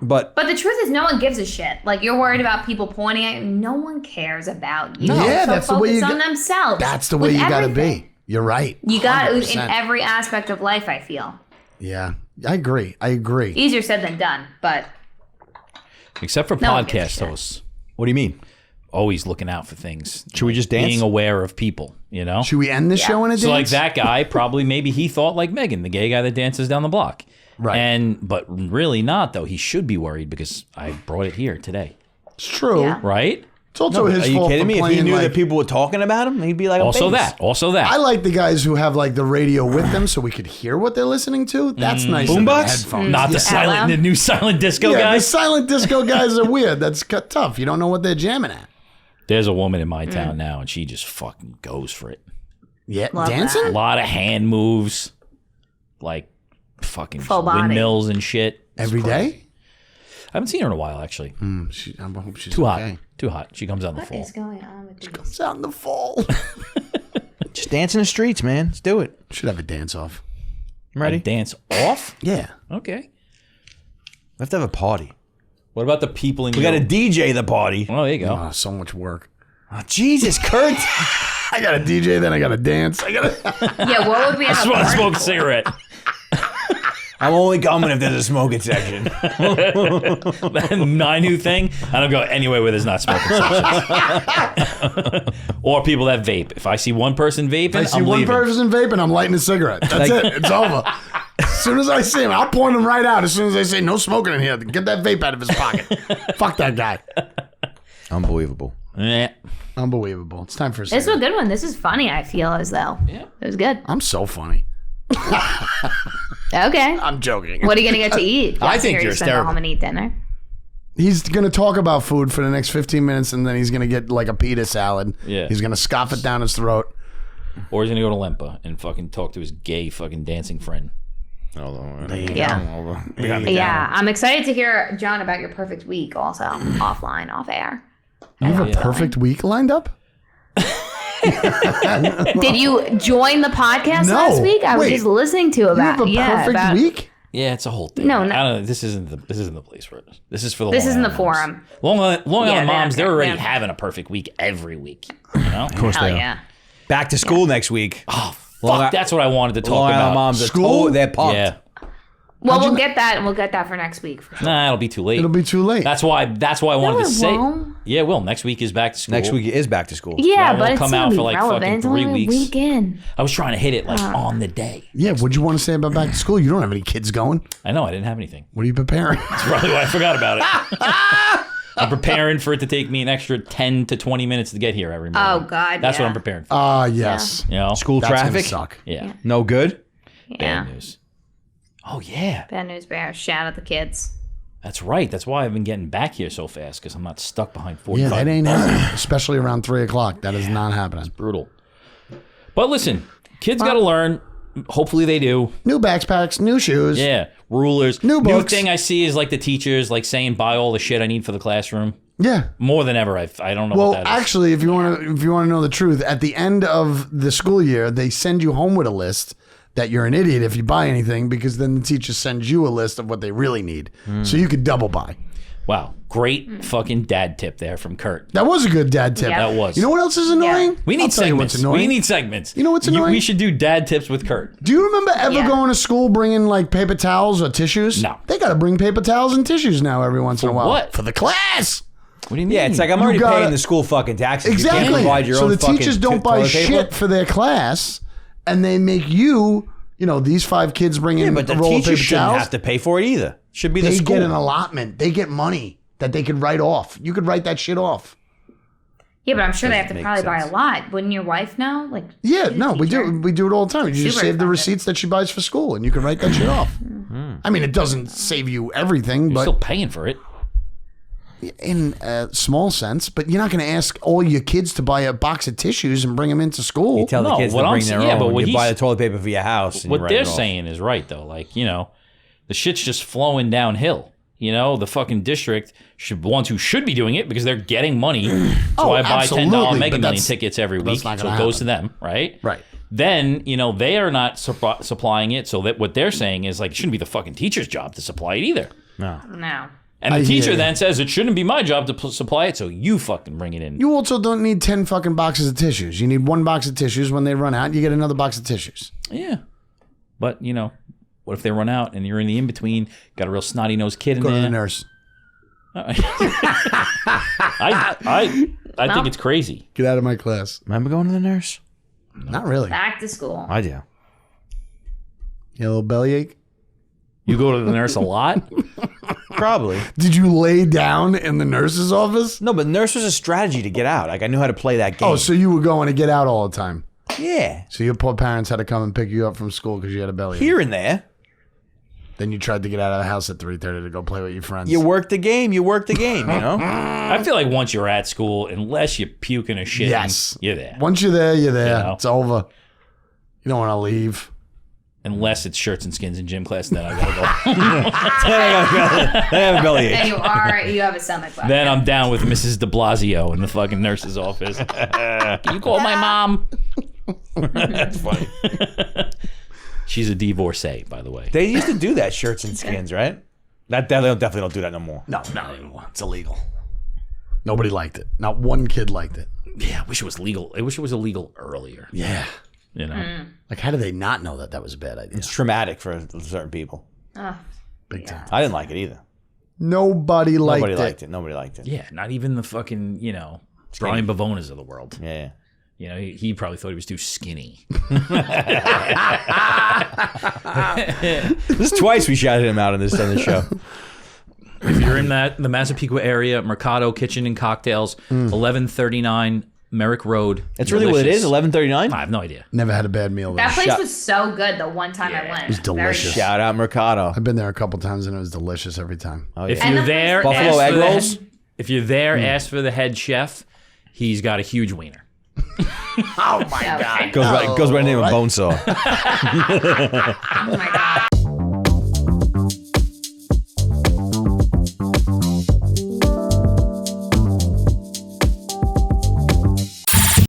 But But the truth is, no one gives a shit. Like, you're worried about people pointing at you. No one cares about you. Yeah, so that's the way you focus on got- themselves. That's the way with you got to everything. be. You're right. You got in 100%. every aspect of life, I feel. Yeah, I agree. Easier said than done, but Except for No one gives a podcast shit. hosts. what do you mean? Always looking out for things. Should we just dance? Being aware of people, you know? Should we end the show in a dance? So like that guy, probably maybe he thought like Megan, the gay guy that dances down the block. Right. But really not though. He should be worried because I brought it here today. It's true. Yeah. Right? It's also his Are you fault kidding for me? If he playing, knew like, that people were talking about him, he'd be like, Also that. I like the guys who have like the radio with them so we could hear what they're listening to. That's nice. than the Boombox? headphones. Not the Hello? the new silent disco Yeah, the guys. silent disco guys are weird. That's tough. You don't know what they're jamming at. There's a woman in my town now and she just fucking goes for it. Yeah, Love dancing. A lot of hand moves. Like fucking Full body. windmills and shit. It's Every crazy. day. I haven't seen her in a while actually. I hope she's Too okay. hot. Too hot. She comes out in the what fall. is going on with these? It's out in the fall. Just dance in the streets, man. Let's do it. Should have a dance off. I'm ready. A dance off? Yeah. Okay. We have to have a party. What about the people in We got to DJ the party. Oh, there you go. Oh, so much work. Oh, Jesus, Kurt. I got to DJ, then I got to dance. I got to. Yeah, what would we I have? just want to smoke a cigarette. I'm only coming if there's a smoking section. My new thing, I don't go anywhere where there's not smoking sections. Or people that vape. If I see one person vaping, I see I'm one leaving. person vaping, I'm lighting a cigarette. That's it. It's over. As soon as I see him, I'll point him right out. As soon as I say no smoking in here, get that vape out of his pocket. Fuck that guy. Unbelievable. Yeah. Unbelievable. It's time for a This was a cigarette. good one. This is funny, I feel as though. Yeah. It was good. I'm so funny. Okay. I'm joking. What are you going to get to eat? I think you're just gonna go hysterical. home and eat dinner. He's going to talk about food for the next 15 minutes, and then he's going to get like a pita salad. Yeah. He's going to scoff it down his throat. Or he's going to go to Lempa and fucking talk to his gay fucking dancing friend. Yeah. Yeah. I'm excited to hear, John, about your perfect week also, offline, off air. You have a perfect week lined up? Did you join the podcast No. last week? I was Wait. just listening to You about have a perfect about, week? Yeah, it's a whole thing. No, I no. don't know. This isn't the place for it. This is for the This Long isn't the Island moms. forum. Long Yeah, Island moms, they they're don't- already they don't- having a perfect week every week. You know? Of course Hell they are. yeah. Back to school next week. Oh, Long fuck, I- that's what I wanted to talk Long about. Island moms are School? they're pumped. Yeah. Well, we'll get that. We'll get that for next week. For sure. Nah, it'll be too late. It'll be too late. That's why I wanted it to say. won't. Yeah, it will. Next week is back to school. Next week is back to school. Yeah, That but won't it's come still out gonna for be like relevant. fucking It's only 3 a weeks. week in. I was trying to hit it like on the day. Yeah, what'd you want to say about back to school? You don't have any kids going. I know I didn't have anything. What are you preparing? That's probably why I forgot about it. I'm preparing for it to take me an extra 10 to 20 minutes to get here every morning. Oh, God, That's yeah. what I'm preparing for. Ah, yes. You know? School That's gonna traffic. suck. Yeah. No good. Yeah. Bad news. Oh yeah, Bad news bears. Shout out the kids. that's right. That's why I've been getting back here so fast because I'm not stuck behind Yeah, 45. that ain't happening. Especially around 3 o'clock. That is not happening. Brutal. But listen, kids got to learn. Hopefully they do. New backpacks, new shoes. Yeah, rulers. New books. thing I see is like the teachers like saying buy all the shit I need for the classroom. Yeah. More than ever. I don't know Well, what that is. actually, if you want to know the truth, at the end of the school year, they send you home with a list that you're an idiot if you buy anything, because then the teacher sends you a list of what they really need, so you could double buy. Wow, great fucking dad tip there from Kurt. That was a good dad tip. Yeah. That was. You know what else is annoying? Yeah. We need I'll tell you segments. what's annoying. We need segments. You know what's annoying? We should do dad tips with Kurt. Do you remember ever Yeah. going to school bringing like paper towels or tissues? No. They got to bring paper towels and tissues now every once in a while. what? For the class. What do you mean? Yeah, it's like I'm already gotta- paying the school fucking taxes. You Exactly. can't provide your So own the fucking teachers don't buy toilet paper? shit for their class, and they make you, these 5 kids bring Yeah, in but the a roll of teachers paper shouldn't towels. have to pay for it either. Should be the They school. get an allotment. They get money that they could write off. You could write that shit off. Yeah, but I'm sure they have to Doesn't probably make buy sense. a lot. Wouldn't your wife know? Like, Yeah, she's a no, we teacher. do. We do it all the time. You just Super save the expensive. receipts that she buys for school, and you can write that shit off. I mean, it doesn't save you everything, You're but still paying for it. in a small sense. But you're not going to ask all your kids to buy a box of tissues and bring them into school. You tell the No, kids what to I'm bring saying- their yeah, but own. what You buy the he's- toilet paper for your house. And you What write they're it off. saying is right, though. Like, the shit's just flowing downhill. The fucking district ones who should be doing it because they're getting money. So Oh, I buy $10 absolutely, Mega but Million that's- tickets every that's week, not so gonna it goes happen. to them, right? Right. Then they are not supplying it, so that what they're saying is like it shouldn't be the fucking teacher's job to supply it either. No. And I the hear teacher you. then says it shouldn't be my job to supply it, so you fucking bring it in. You also don't need 10 fucking boxes of tissues. You need one box of tissues. When they run out, you get another box of tissues. Yeah, but what if they run out and you're in the in between? Got a real snotty nosed kid in Go to there. the nurse. I think it's crazy. Get out of my class. Remember going to the nurse? Not really. Back to school. I do. You have a little bellyache? You go to the nurse a lot. Probably. Did you lay down in the nurse's office? No, but nurse was a strategy to get out. Like I knew how to play that game. Oh, so you were going to get out all the time. yeah. So your poor parents had to come and pick you up from school because you had a bellyache. Here and there. Then you tried to get out of the house at 3:30 to go play with your friends. You work the game. I feel like once you're at school, unless you're puking or shit, Yes. you're there. Once you're there, you're there. You know? It's over. You don't want to leave. Unless it's shirts and skins in gym class, then I gotta go. I have a bellyache. And you have a stomach bug. Then I'm down with Mrs. De Blasio in the fucking nurse's office. Can you call my mom? That's funny. She's a divorcee, by the way. They used to do that, shirts and skins, right? They definitely don't do that no more. No, not anymore. It's illegal. Nobody liked it. Not one kid liked it. Yeah, I wish it was legal. I wish it was illegal earlier. Yeah. Like, how do they not know that was a bad idea? It's traumatic for certain people. Big time. I didn't like it either. Nobody liked Nobody it. liked it. Nobody liked it. yeah, not even the fucking, Brian Bavonas of the world. Yeah. He probably thought he was too skinny. This is twice we shouted him out on this show. If you're in the Massapequa area, Mercado Kitchen and Cocktails, 1139 Merrick Road. That's really what it is. 11:39. I have no idea. Never had a bad meal there. That place was so good the one time I went. It was delicious. Shout out Mercado. I've been there a couple times and it was delicious every time. Oh, If yeah. And you're the there, place- Buffalo ask egg for the rolls? head- If you're there, ask for the head chef. He's got a huge wiener. Oh my Okay. Goes by the name of Bonesaw. Oh my god.